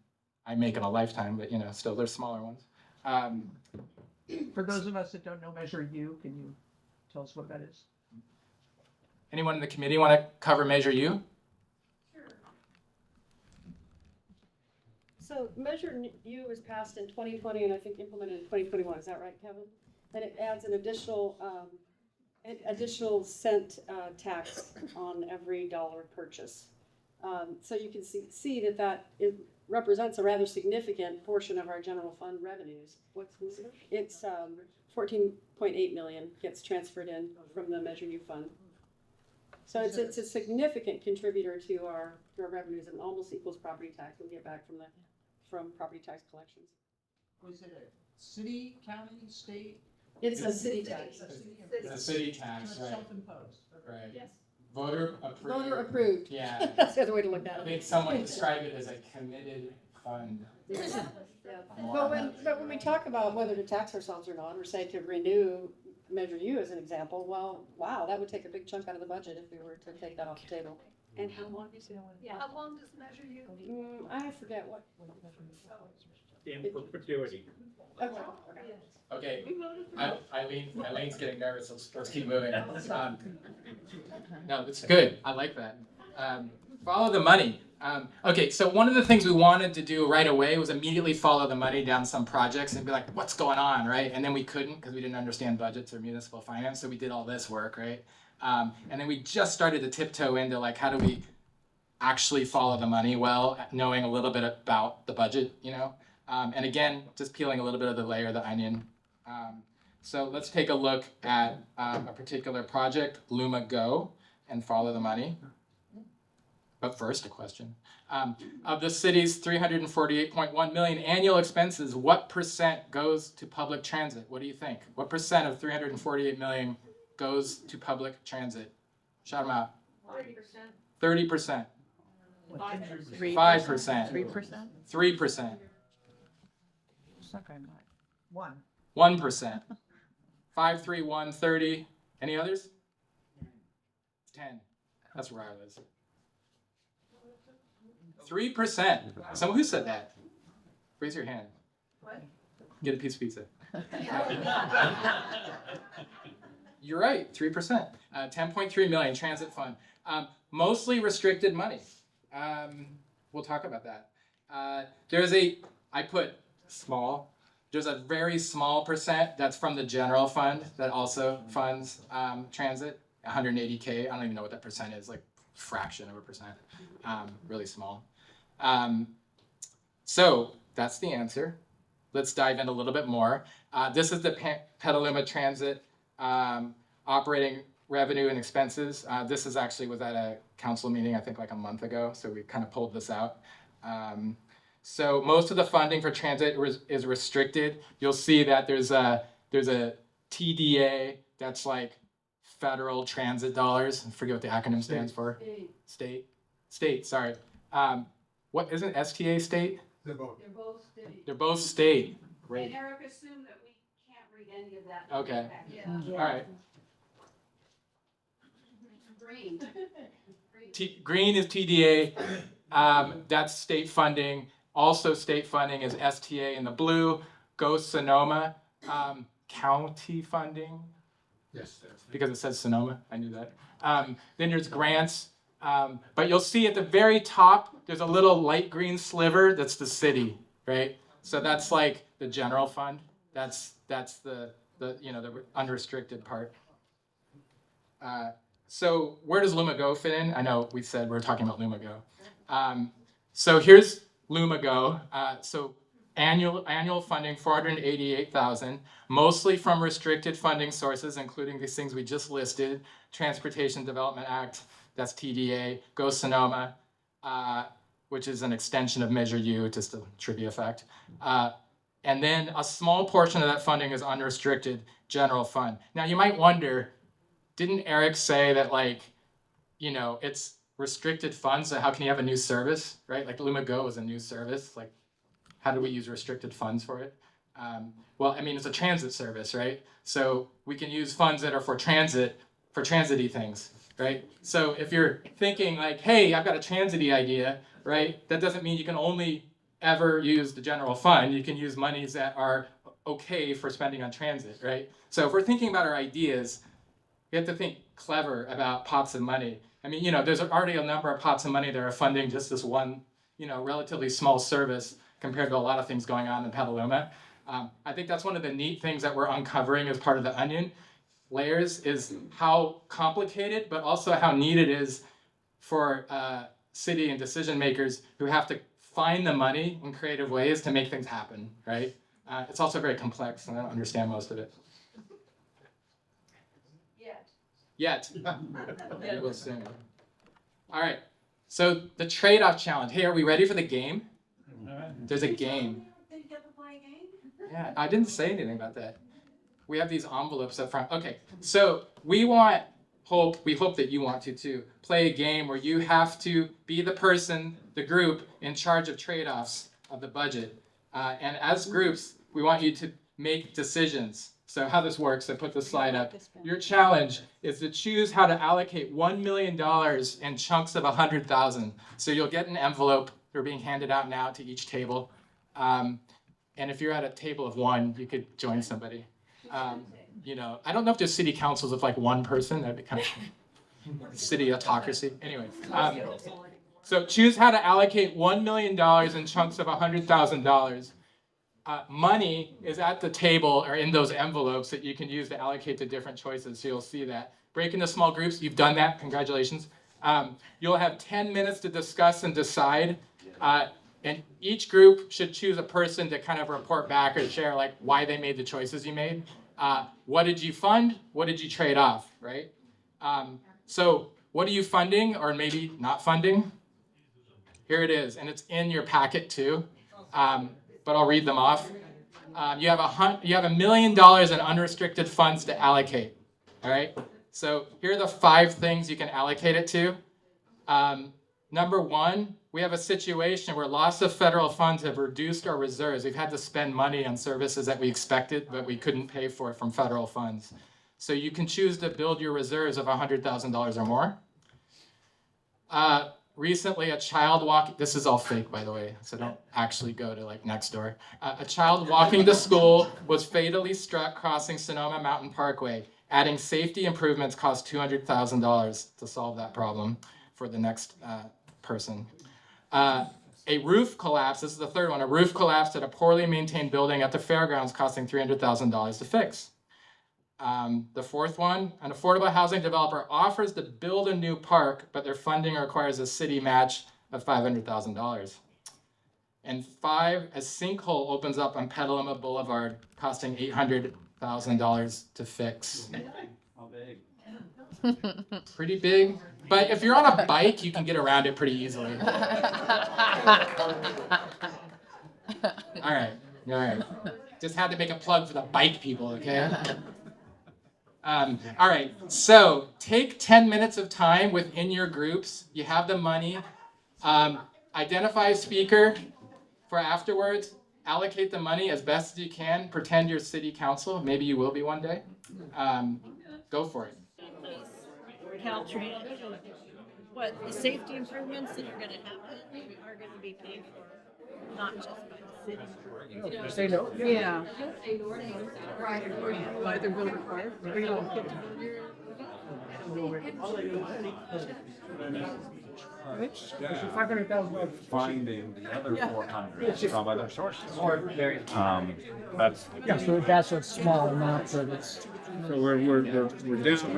I make in a lifetime, but you know, still there's smaller ones. For those of us that don't know Measure U, can you tell us what that is? Anyone in the committee want to cover Measure U? So Measure U was passed in 2020 and I think implemented in 2021. Is that right, Kevin? And it adds an additional cent tax on every dollar purchase. So you can see that it represents a rather significant portion of our general fund revenues. What's this? It's 14.8 million gets transferred in from the Measure U fund. So it's a significant contributor to our revenues and almost equals property tax we get back from property tax collections. Was it a city, county, state? It's a city tax. It's a city tax, right? Self-imposed. Right. Yes. Voter approved. Voter approved. Yeah. That's the other way to look at I it. think someone described it as a committed fund. Yeah. But when we talk about whether to tax ourselves or not, or say to renew Measure U as an example, well, wow, that would take a big chunk out of the budget if we were to take that off the table. And how long is it? Yeah, how long does Measure U? I forget what. In perpetuity. Okay. Okay, Eileen's getting nervous. Let's keep moving. No, it's good. I like that. Follow the money. Okay, so one of the things we wanted to do right away was immediately follow the money down some projects and be like, what's going on, right? And then we couldn't because we didn't understand budgets or municipal finance, so we did all this work, right? And then we just started to tiptoe into like, how do we actually follow the money well, knowing a little bit about the budget, you know? And again, just peeling a little bit of the layer of the onion. So let's take a look at a particular project, Luma Go, and follow the money. But first, a question. Of the city's 348.1 million annual expenses, what percent goes to public transit? What do you think? What percent of 348 million goes to public transit? Shout them out. 30%. 30%. 5%. 3%? 3%. It's not very much. 1%. 5, 3, 1, 30. Any others? 10. That's where I was. 3%. Someone who said that? Raise your hand. What? Get a piece of pizza. You're right, 3%. 10.3 million transit fund. Mostly restricted money. We'll talk about that. I put small. There's a very small percent that's from the general fund that also funds transit. 180K. I don't even know what that percent is. Like fraction of a percent. Really small. So that's the answer. Let's dive in a little bit more. This is the Petaluma Transit operating revenue and expenses. This is actually was at a council meeting, I think like a month ago. So we kind of pulled this out. So most of the funding for transit is restricted. You'll see that there's a TDA that's like federal transit dollars. I forget what the acronym stands for. State. Sorry. What isn't STA state? They're both. They're both state. They're both state. Great. And Eric assumed that we can't read any of that. Okay. Yeah. All right. Green. Green is TDA. That's state funding. Also state funding is STA in the blue. Go Sonoma. County funding. Yes. Because it says Sonoma. I knew that. Then there's grants. But you'll see at the very top, there's a little light green sliver. That's the city, right? So that's like the general fund. That's the unrestricted part. So where does Luma Go fit in? I know we said we're talking about Luma Go. So here's Luma Go. So annual funding, 488,000, mostly from restricted funding sources, including these things we just listed, Transportation Development Act, that's TDA, Go Sonoma, which is an extension of Measure U, just a trivia fact. And then a small portion of that funding is unrestricted general fund. Now you might wonder, didn't Eric say that it's restricted funds, so how can you have a new service, right? Like Luma Go is a new service. Like, how do we use restricted funds for it? Well, I mean, it's a transit service, right? So we can use funds that are for transit-y things, right? So if you're thinking like, hey, I've got a transit-y idea, right? That doesn't mean you can only ever use the general fund. You can use monies that are okay for spending on transit, right? So if we're thinking about our ideas, we have to think clever about pots of money. I mean, there's already a number of pots of money that are funding just this one, relatively small service compared to a lot of things going on in Petaluma. I think that's one of the neat things that we're uncovering as part of the onion layers is how complicated, but also how neat it is for city and decision makers who have to find the money in creative ways to make things happen, right? It's also very complex, and I don't understand most of it. Yet. You will soon. All right. So the trade-off challenge. Hey, are we ready for the game? There's a game. Yeah, I didn't say anything about that. We have these envelopes up front. Okay, so we hope that you want to too, play a game where you have to be the person, the group, in charge of trade-offs of the budget. And as groups, we want you to make decisions. So how this works, I put the slide up. Your challenge is to choose how to allocate $1 million in chunks of 100,000. So you'll get an envelope. They're being handed out now to each table. And if you're at a table of one, you could join somebody. I don't know if there's city councils of like one person. That'd be kind of city autocracy. Anyway, so choose how to allocate $1 million in chunks of $100,000. Money is at the table or in those envelopes that you can use to allocate to different choices. So you'll see that. Break into small groups. You've done that. Congratulations. You'll have 10 minutes to discuss and decide. And each group should choose a person to kind of report back or share like why they made the choices you made. What did you fund? What did you trade off, right? So what are you funding or maybe not funding? Here it is, and it's in your packet too. But I'll read them off. You have $1 million in unrestricted funds to allocate. All right. So here are the 5 things you can allocate it to. Number 1, we have a situation where loss of federal funds have reduced our reserves. We've had to spend money on services that we expected, but we couldn't pay for from federal funds. So you can choose to build your reserves of $100,000 or more. Recently, a child walking, this is all fake, by the way, so don't actually go to like next door. A child walking to school was fatally struck crossing Sonoma Mountain Parkway. Adding safety improvements cost $200,000 to solve that problem for the next person. A roof collapse, this is the third one, a roof collapsed at a poorly maintained building at the fairgrounds costing $300,000 to fix. The fourth one, an affordable housing developer offers to build a new park, but their funding requires a city match of $500,000. And 5, a sinkhole opens up on Petaluma Boulevard, costing $800,000 to fix. How big? Pretty big, but if you're on a bike, you can get around it pretty easily. All right. Just had to make a plug for the bike people, okay? All right, so take 10 minutes of time within your groups. You have the money. Identify a speaker for afterwards. Allocate the money as best as you can. Pretend you're city council. Maybe you will be one day. Go for it. Caltrans, what the safety improvements that are going to happen are going to be paid for, not just by the city. Say no? Yeah. Either build a car, or you don't get to build your. $500,000. Finding the other Yeah. 400 from other sources. That's a small amount for this. So we're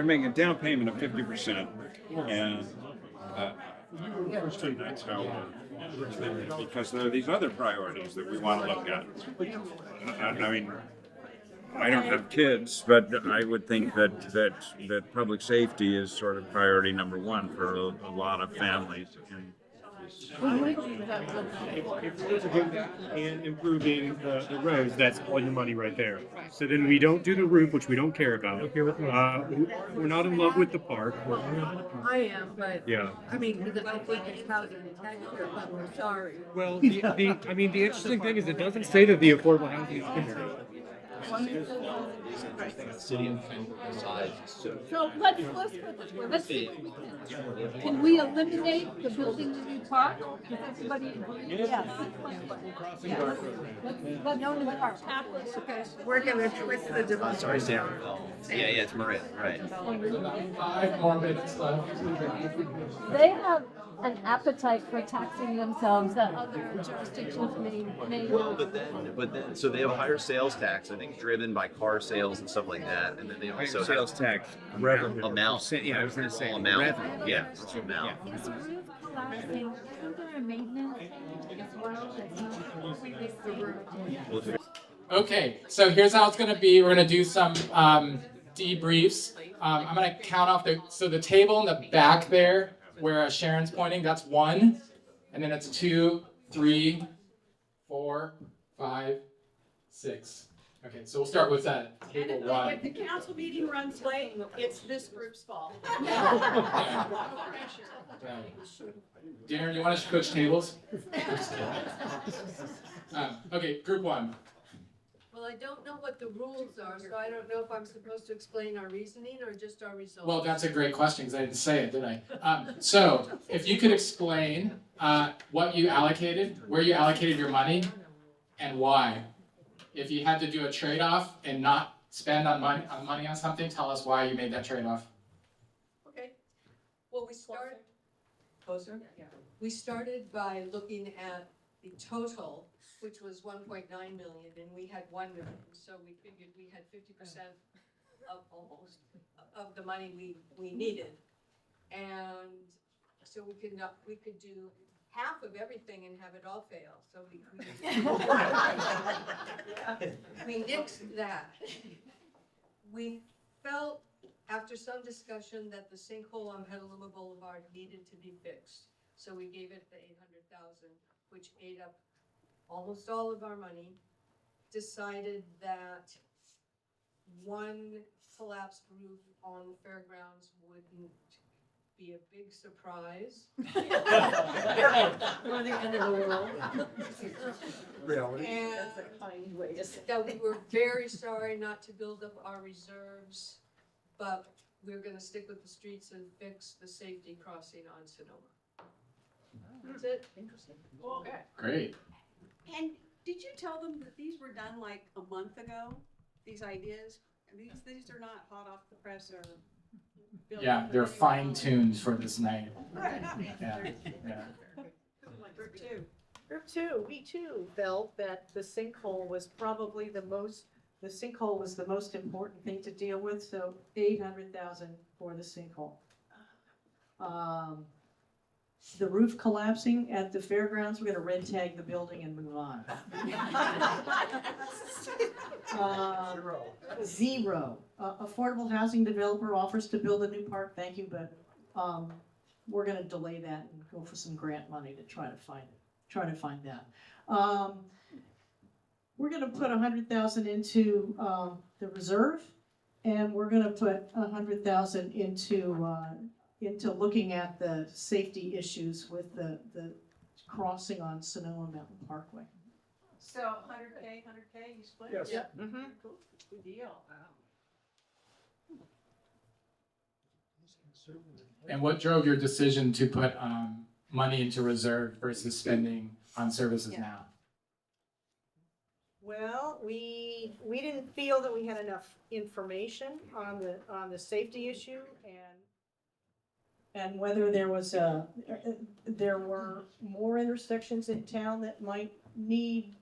making a down payment of 50%, and that's how because there are these other priorities that we want to look at. I mean, I don't have kids, but I would think that public safety is sort of priority number 1 for a lot of families, And improving the roads, that's all your money right there. So then we don't do the roof, which we don't care about. We're not in love with the park. I am, but. Yeah. I mean, because I think it's housing taxpayer, but we're sorry. Well, the interesting thing is it doesn't say that the affordable housing is in there. So let's put this way, let's see what we can. Can we eliminate the building the new park? Does everybody agree? Yes. Let's know in the park. Okay. We're gonna twist the device. Sorry, Sam. Yeah, it's Marin, right. 5 more minutes left. They have an appetite for taxing themselves that other jurisdictions may Well, not. but then, so they have a higher sales tax, I think, driven by car sales and stuff like that, and then they also Sales tax, revenue. amount. Yeah, I was gonna say, Amount. revenue. Yeah, it's amount. Is roof collapsing, isn't there a maintenance as well that's not really Okay, so here's how it's gonna be. We're gonna do some debriefs. I'm gonna count off the table in the back there where Sharon's pointing, that's 1, and then it's 2, 3, 4, 5, 6. Okay, so we'll start with table 1. If the council meeting runs late, it's this group's fault. Darren, you want to switch tables? Okay, group 1. Well, I don't know what the rules are, so I don't know if I'm supposed to explain our reasoning or just our results. Well, that's a great question because I didn't say it, did I? So, if you could explain what you allocated, where you allocated your money, and why. If you had to do a trade-off and not spend money on something, tell us why you made that trade-off. Okay, well, we started, closer? Yeah. We started by looking at the total, which was 1.9 million, and we had 1 million, so we figured we had 50% of almost of the money we needed. And so we could do half of everything and have it all fail, so we nixed that. We felt, after some discussion, that the sinkhole on Petaluma Boulevard needed to be fixed. So we gave it the 800,000, which ate up almost all of our money. Decided that one collapsed roof on the fairgrounds wouldn't be a big surprise. Or the end of the world. Really? And That's a kind way to say. that we were very sorry not to build up our reserves, but we're gonna stick with the streets and fix the safety crossing on Sonoma. That's it. Interesting. Okay. Great. And did you tell them that these were done like a month ago? These ideas? These are not hot off the press or. built Yeah, up they're very well. fine-tuned for this night. Yeah. Group 2. Group 2, we too felt that the sinkhole was probably the most important thing to deal with, so 800,000 for the sinkhole. The roof collapsing at the fairgrounds, we're gonna red tag the building and move on. Zero. Affordable housing developer offers to build a new park, thank you, but, we're gonna delay that and go for some grant money to try to find that. We're gonna put 100,000 into, the reserve, and we're gonna put 100,000 into looking at the safety issues with the crossing on Sonoma Mountain Parkway. So 100K, you split? Yes. Yep. Cool. Good deal. And what drove your decision to put money into reserve versus spending on services now? Well, we didn't feel that we had enough information on the safety issue and whether there were more intersections in town that might need.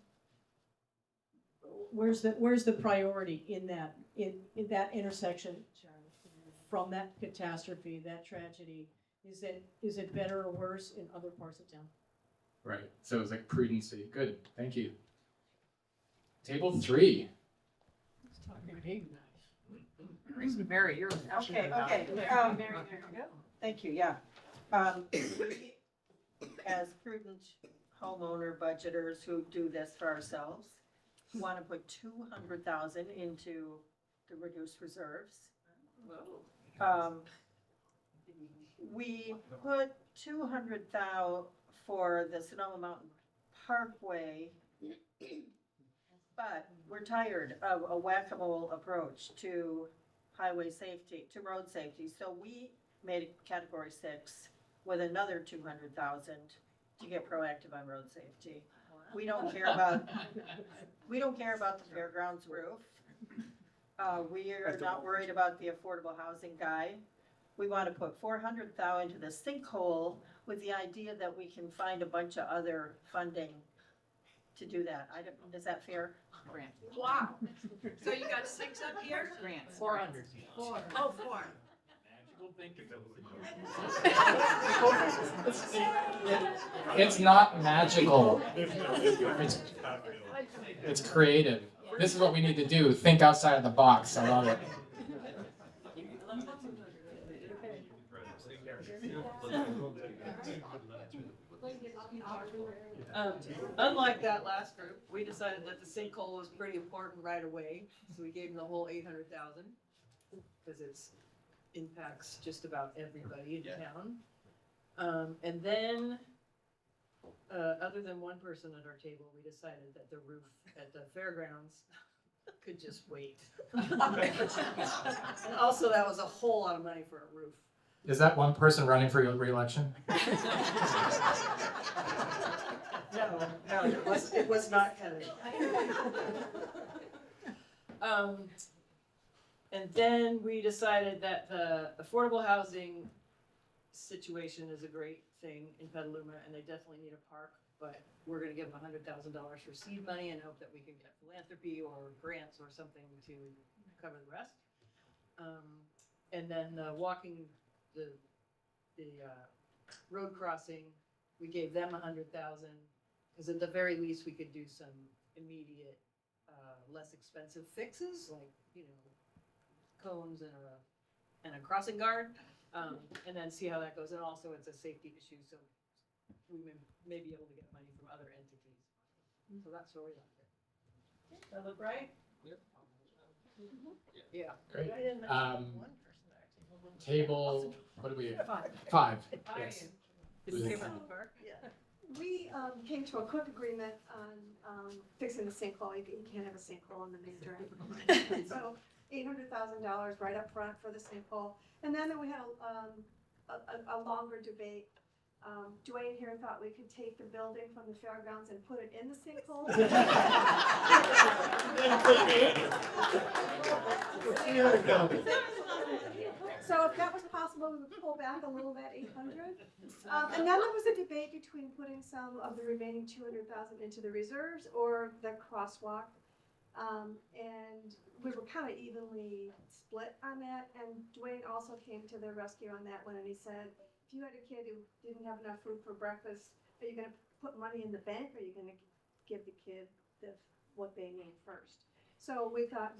Where's the priority in that intersection from that catastrophe, that tragedy? Is it better or worse in other parts of town? Right, so it was like prudency. Good, thank you. Table 3. Mary, you're. Okay. Thank you, yeah. as prudent homeowner budgeters who do this for ourselves, want to put 200,000 into the reduced reserves. We put 200,000 for the Sonoma Mountain Parkway, but we're tired of a whack-a-mole approach to highway safety, to road safety. So we made it category 6 with another 200,000 to get proactive on road safety. We don't care about the fairgrounds roof. We are not worried about the affordable housing guy. We want to put 400,000 into the sinkhole with the idea that we can find a bunch of other funding to do that. Is that fair? Grant. Wow. So you got 6 up here? Grants. 400. 4. Oh, 4. Magical thinking. It's not magical. It's creative. This is what we need to do. Think outside of the box. I love it. Unlike that last group, we decided that the sinkhole was pretty important right away, so we gave them the whole 800,000 because it's impacts just about everybody in town. And then, other than one person at our table, we decided that the roof at the fairgrounds could just wait. And also, that was a whole lot of money for a roof. Is that one person running for re-election? No, it was not Kennedy. And then we decided that the affordable housing situation is a great thing in Petaluma, and they definitely need a park, but we're gonna give them $100,000 for seed money and hope that we can get philanthropy or grants or something to cover the rest. And then walking the road crossing, we gave them 100,000, because at the very least we could do some immediate, less expensive fixes, like, cones and a crossing guard, and then see how that goes. And also it's a safety issue, so we may be able to get money from other entities. So that's where we left it. That look right? Yep. Yeah. Great. I didn't mention one person actually. Table, what do we have? 5. 5, yes. Did we give them the park? Yeah. We came to a quick agreement on fixing the sinkhole. You can't have a sinkhole in the main drain. So $800,000 right up front for the sinkhole. And then we had a longer debate. Dwayne here thought we could take the building from the fairgrounds and put it in the sinkhole. So if that was possible, we would pull back a little bit, 800. And then there was a debate between putting some of the remaining 200,000 into the reserves or the crosswalk. And we were kind of evenly split on that. And Dwayne also came to the rescue on that one, and he said, if you had a kid who didn't have enough food for breakfast, are you going to put money in the bank, or are you going to give the kid what they need first? So we thought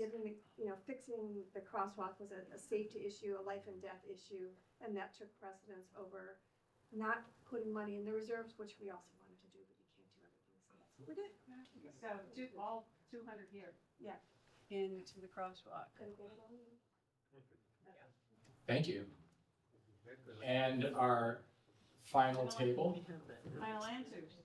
fixing the crosswalk was a safety issue, a life and death issue, and that took precedence over not putting money in the reserves, which we also wanted to do, but you can't do everything. So that's what we did. So all 200 here. Yeah. Into the crosswalk. Thank you. And our final table. Final answers.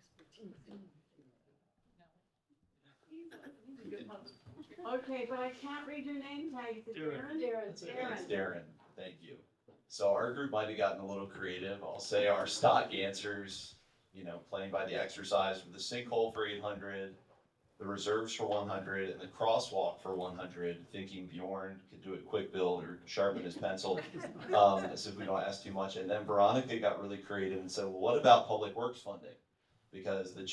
Okay, but I can't read your name tag. Is it Darren? It's Darren, thank you. So our group might have gotten a little creative. I'll say our stock answers, playing by the exercise with the sinkhole for 800, the reserves for 100, and the crosswalk for 100, thinking Bjorn could do a quick build or sharpen his pencil, as if we don't ask too much. And then Veronica got really creative and said, well, what about public works funding? Because the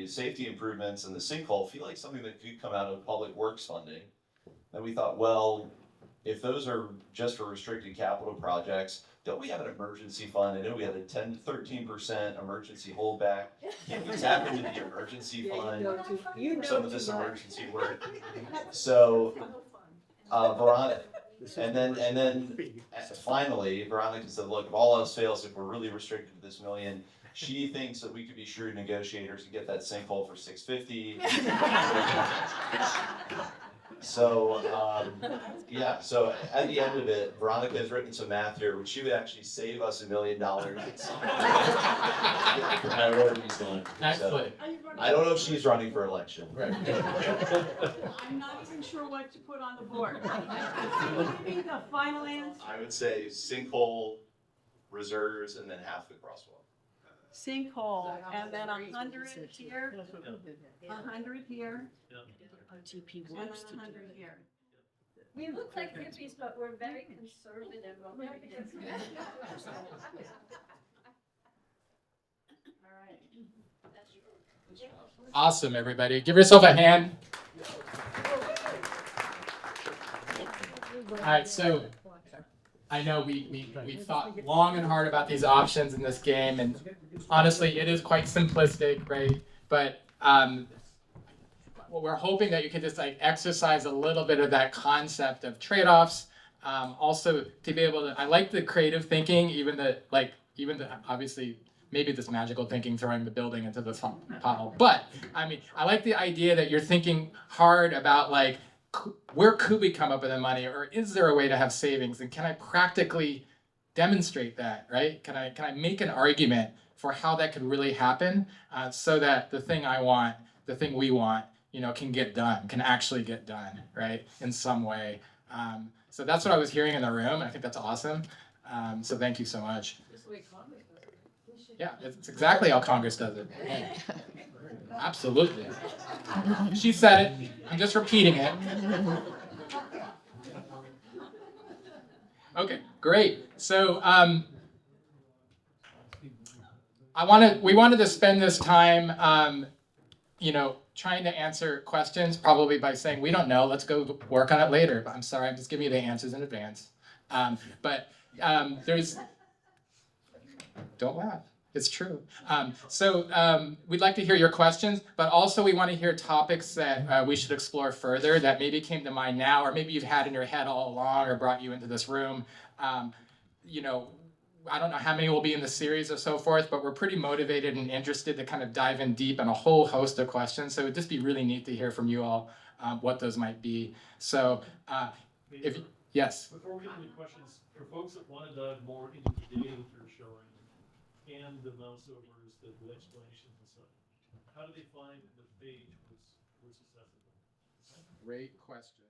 safety improvements and the sinkhole feel like something that could come out of public works funding. And we thought, well, if those are just for restricted capital projects, don't we have an emergency fund? I know we had a 10 to 13% emergency holdback. Can we tap into the emergency fund for some of this emergency work? So And then finally, Veronica said, look, if all else fails, if we're really restricted to this million, she thinks that we could be shrewd negotiators and get that sinkhole for 650. So, yeah, so at the end of it, Veronica has written some math here, which she would actually save us $1 million. Excellent. I don't know if she's running for election. I'm not even sure what to put on the board. Give me the final answer. I would say sinkhole, reserves, and then half the crosswalk. Sinkhole, and then 100 here, 100 here, and then 100 here. We look like hippies, but we're very conservative. Awesome, everybody. Give yourself a hand. All right, so I know we thought long and hard about these options in this game, and honestly, it is quite simplistic, right? But well, we're hoping that you can just like exercise a little bit of that concept of trade-offs. Also, to be able to, I like the creative thinking, even the obviously maybe this magical thinking throwing the building into the pothole. But I mean, I like the idea that you're thinking hard about like, where could we come up with the money, or is there a way to have savings, and can I practically demonstrate that, right? Can I make an argument for how that could really happen, so that the thing I want, the thing we want, can get done, can actually get done, right, in some way. So that's what I was hearing in the room. I think that's awesome. So thank you so much. Yeah, it's exactly how Congress does it. Absolutely. She said it. I'm just repeating it. Okay, great. So we wanted to spend this time, trying to answer questions, probably by saying, we don't know, let's go work on it later. But I'm sorry, I'm just giving you the answers in advance. Don't laugh. It's true. We'd like to hear your questions, but also we want to hear topics that we should explore further that maybe came to mind now, or maybe you've had in your head all along or brought you into this room. I don't know how many will be in the series or so forth, but we're pretty motivated and interested to kind of dive in deep on a whole host of questions. So it'd just be really neat to hear from you all what those might be. So yes. Before we get into questions, for folks that want to dive more into the data that you're showing, and the mouse overs, the explanations and stuff, how do they find the page was accessible? Great question.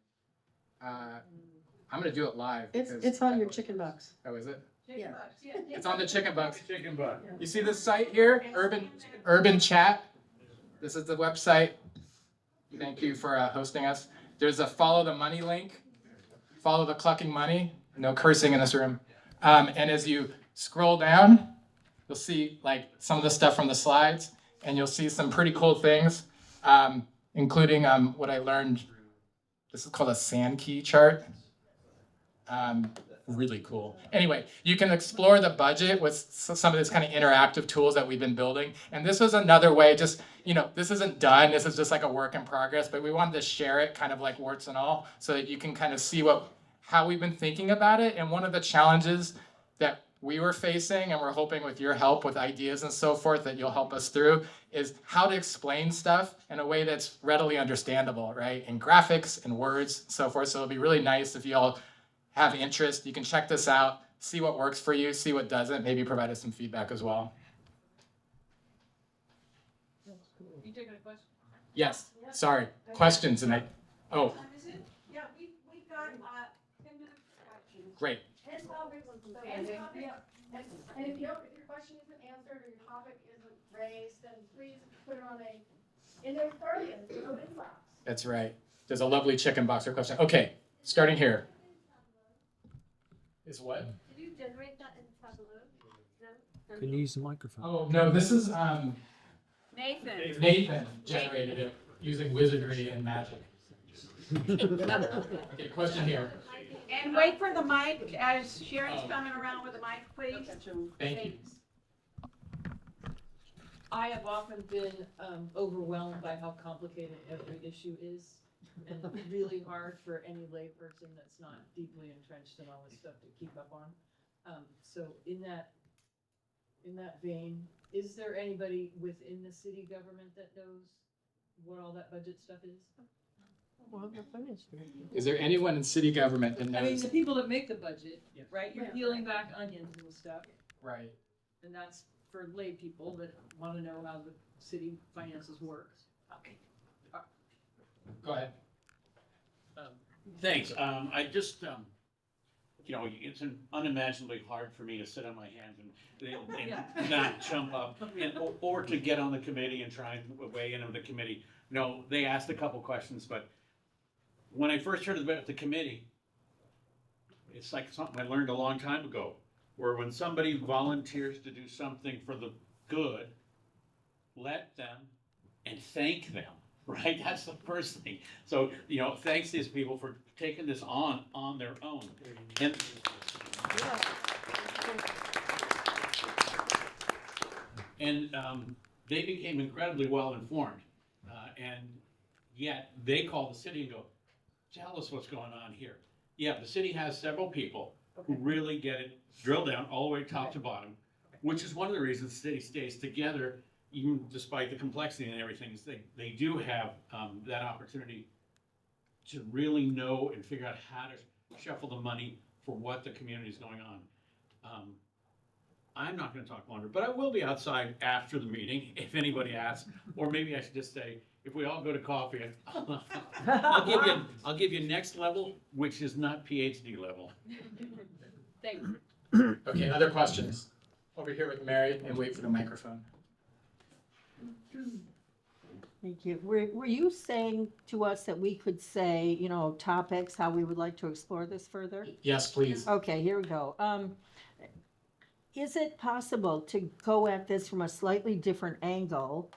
I'm going to do it live. It's on your chicken box. Oh, is it? Yeah. It's on the chicken box. You see this site here, Urban Chat. This is the website. Thank you for hosting us. There's a follow the money link. Follow the Clucking Money. No cursing in this room. And as you scroll down, you'll see like some of the stuff from the slides, and you'll see some pretty cool things, including what I learned. This is called a sand key chart. Really cool. Anyway, you can explore the budget with some of this kind of interactive tools that we've been building. And this was another way, just, this isn't done. This is just like a work in progress, but we wanted to share it kind of like warts and all, so that you can kind of see how we've been thinking about it. And one of the challenges that we were facing, and we're hoping with your help with ideas and so forth that you'll help us through, is how to explain stuff in a way that's readily understandable, right? In graphics and words, so forth. So it'll be really nice if you all have interest. You can check this out, see what works for you, see what doesn't, maybe provide us some feedback as well. You taking a question? Yes, sorry, questions and oh. Yeah, we've got 10 minutes for questions. Great. And if your question isn't answered or your topic isn't raised, then please put it on in their 30th inbox. That's right. There's a lovely chicken box for question. Okay, starting here. Is what? Did you generate that in Tableau? No? Can you use the microphone? Oh, no, this is Nathan generated it using wizardry and magic. Okay, question here. And wait for the mic as Sharon's coming around with the mic, please. Thank you. I have often been overwhelmed by how complicated every issue is. and really hard for any layperson that's not deeply entrenched in all this stuff to keep up on. So in that vein, is there anybody within the city government that knows what all that budget stuff is? Is there anyone in city government that I mean, knows? the people that make the budget, right? You're peeling back onions and stuff, Right. and that's for lay people that want to know how the city finances work. Okay. Go ahead. Thanks. I just, you know, it's unimaginably hard for me to sit on my hands and not jump up or to get on the committee and try and weigh in on the committee. No, they asked a couple questions, but when I first heard about the committee, it's like something I learned a long time ago, where when somebody volunteers to do something for the good, let them and thank them. Right, that's the first thing. So, you know, thanks to these people for taking this on their own. And they became incredibly well informed, and yet they call the city and go, "Tell us what's going on here." Yeah, the city has several people who really get it drilled down all the way top to bottom, which is one of the reasons the city stays together. Even despite the complexity and everything, they do have that opportunity to really know and figure out how to shuffle the money for what the community is going on. I'm not going to talk longer, but I will be outside after the meeting if anybody asks, or maybe I should just say, if we all go to coffee, I'll give you next level, which is not PhD level. Thanks. Okay, other questions? Over here with Mary, and wait for the microphone. Thank you. Were you saying to us that we could say, you know, topics, how we would like to explore this further? Yes, please. Okay, here we go. Is it possible to go at this from a slightly different angle,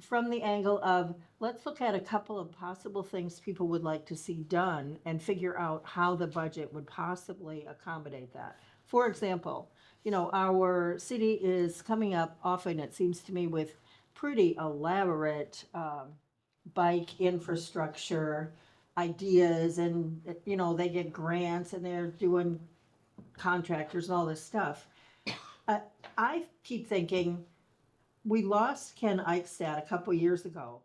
from the angle of, let's look at a couple of possible things people would like to see done and figure out how the budget would possibly accommodate that? For example, you know, our city is coming up often, it seems to me, with pretty elaborate bike infrastructure ideas, and, you know, they get grants and they're doing contractors and all this stuff. I keep thinking, we lost Ken Eichstadt a couple years ago.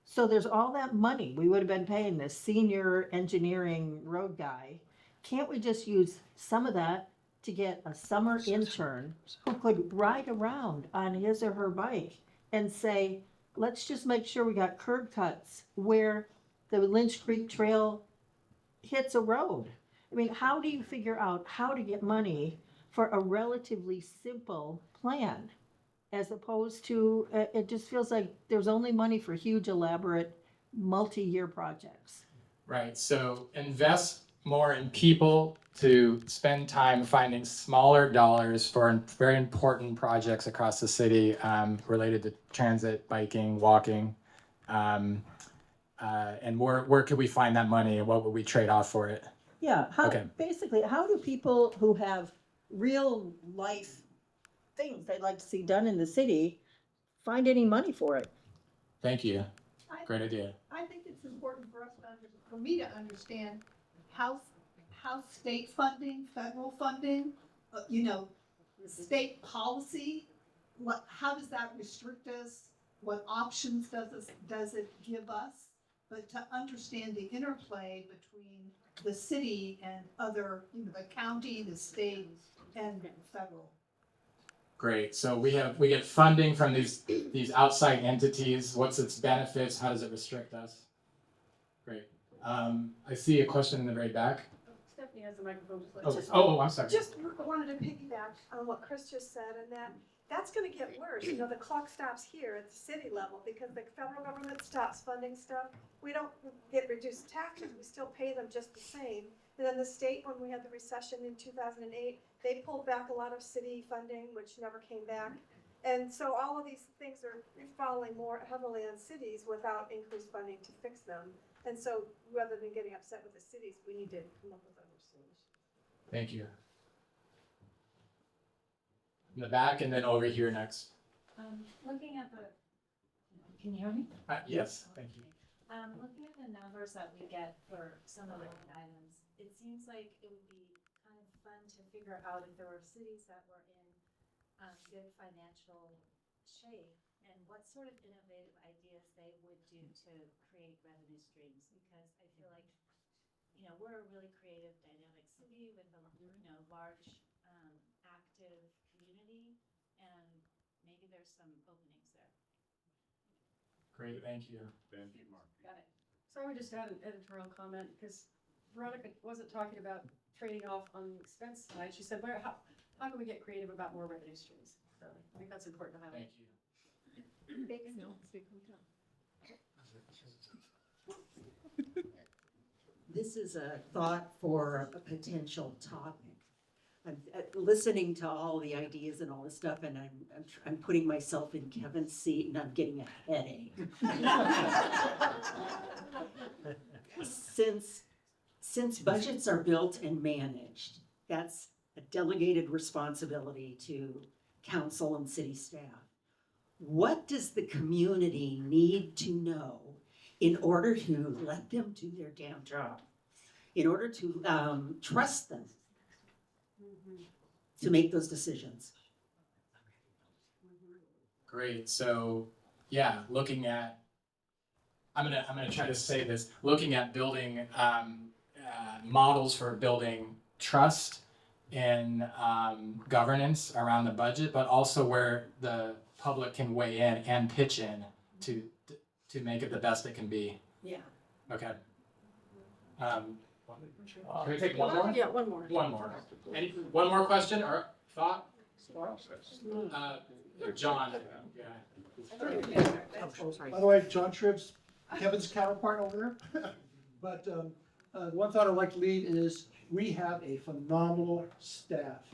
So there's all that money we would have been paying this senior engineering road guy. Can't we just use some of that to get a summer intern who could ride around on his or her bike and say, let's just make sure we got curb cuts where the Lynch Creek Trail hits a road? I mean, how do you figure out how to get money for a relatively simple plan, as opposed to, it just feels like there's only money for huge, elaborate, multi-year projects. Right, so invest more in people to spend time finding smaller dollars for very important projects across the city related to transit, biking, walking. And where could we find that money and what would we trade off for it? Yeah, Okay. basically, how do people who have real life things they'd like to see done in the city find any money for it? Thank you. Great idea. I think it's important for us for me to understand how state funding, federal funding, you know, state policy, how does that restrict us? What options does it give us? But to understand the interplay between the city and other, you know, the county, the state, and federal. Great. So we get funding from these outside entities. What's its benefits? How does it restrict us? Great. I see a question in the very back. Stephanie has the microphone. I'm sorry. Just wanted to piggyback on what Chris just said, and that's going to get worse. You know, the clock stops here at the city level because the federal government stops funding stuff. We don't get reduced taxes. We still pay them just the same. And then the state, when we had the recession in 2008, they pulled back a lot of city funding, which never came back. And so all of these things are falling more heavily on cities without increased funding to fix them. And so rather than getting upset with the cities, we need to come up with other solutions. Thank you. In the back and then over here next. Looking at the, can you hear me? Yes, thank you. Looking at the numbers that we get for some of the items, it seems like it would be kind of fun to figure out if there were cities that were in good financial shape and what sort of innovative ideas they would do to create revenue streams. Because I feel like, we're a really creative, dynamic city with a, large, active community, and maybe there's some openings there. Great, thank you. Thank you, Mark. Got it. So I would just add an editorial comment, because Veronica wasn't talking about trading off on the expense side. She said, how can we get creative about more revenue streams? So I think that's important to highlight. Thank you. This is a thought for a potential topic. I'm listening to all the ideas and all this stuff, and I'm putting myself in Kevin's seat, and I'm getting a headache. Since budgets are built and managed, that's a delegated responsibility to council and city staff. What does the community need to know in order to let them do their damn job? In order to trust them to make those decisions? Great. So, yeah, looking at, I'm gonna try to say this. Looking at building models for building trust in governance around the budget, but also where the public can weigh in and pitch in to make it the best it can be. Yeah. Okay. Can we take one more? Yeah, one more. One more. One more question or thought? John. By the way, John Tribb's Kevin's counterpart over there. But one thought I'd like to leave is we have a phenomenal staff.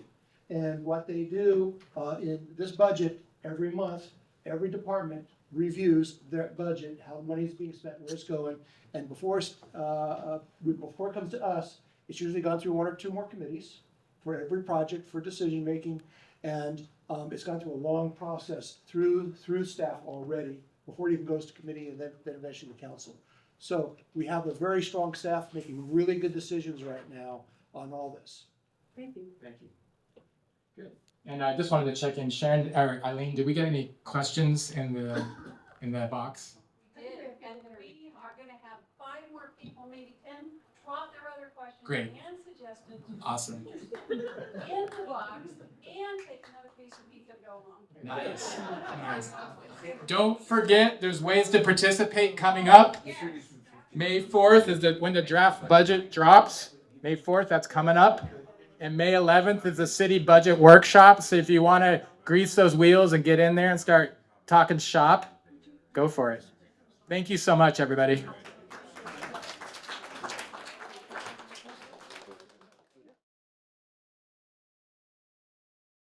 And what they do in this budget, every month, every department reviews their budget, how money is being spent, where it's going. And before it comes to us, it's usually gone through one or two more committees for every project, for decision making. And it's gone through a long process through staff already before it even goes to committee and then eventually to council. So we have a very strong staff making really good decisions right now on all this. Thank you. Thank you. Good. And I just wanted to check in, Sharon or Eileen, did we get any questions in the box? And we are going to have 5 more people, maybe 10, drop their other questions Great. and suggestions. Awesome. In the box, and take another piece of pizza to go along. Nice. Nice. Don't forget, there's ways to participate coming up. May 4th is when the draft budget drops. May 4th, that's coming up. And May 11th is the city budget workshop. So if you want to grease those wheels and get in there and start talking shop, go for it. Thank you so much, everybody.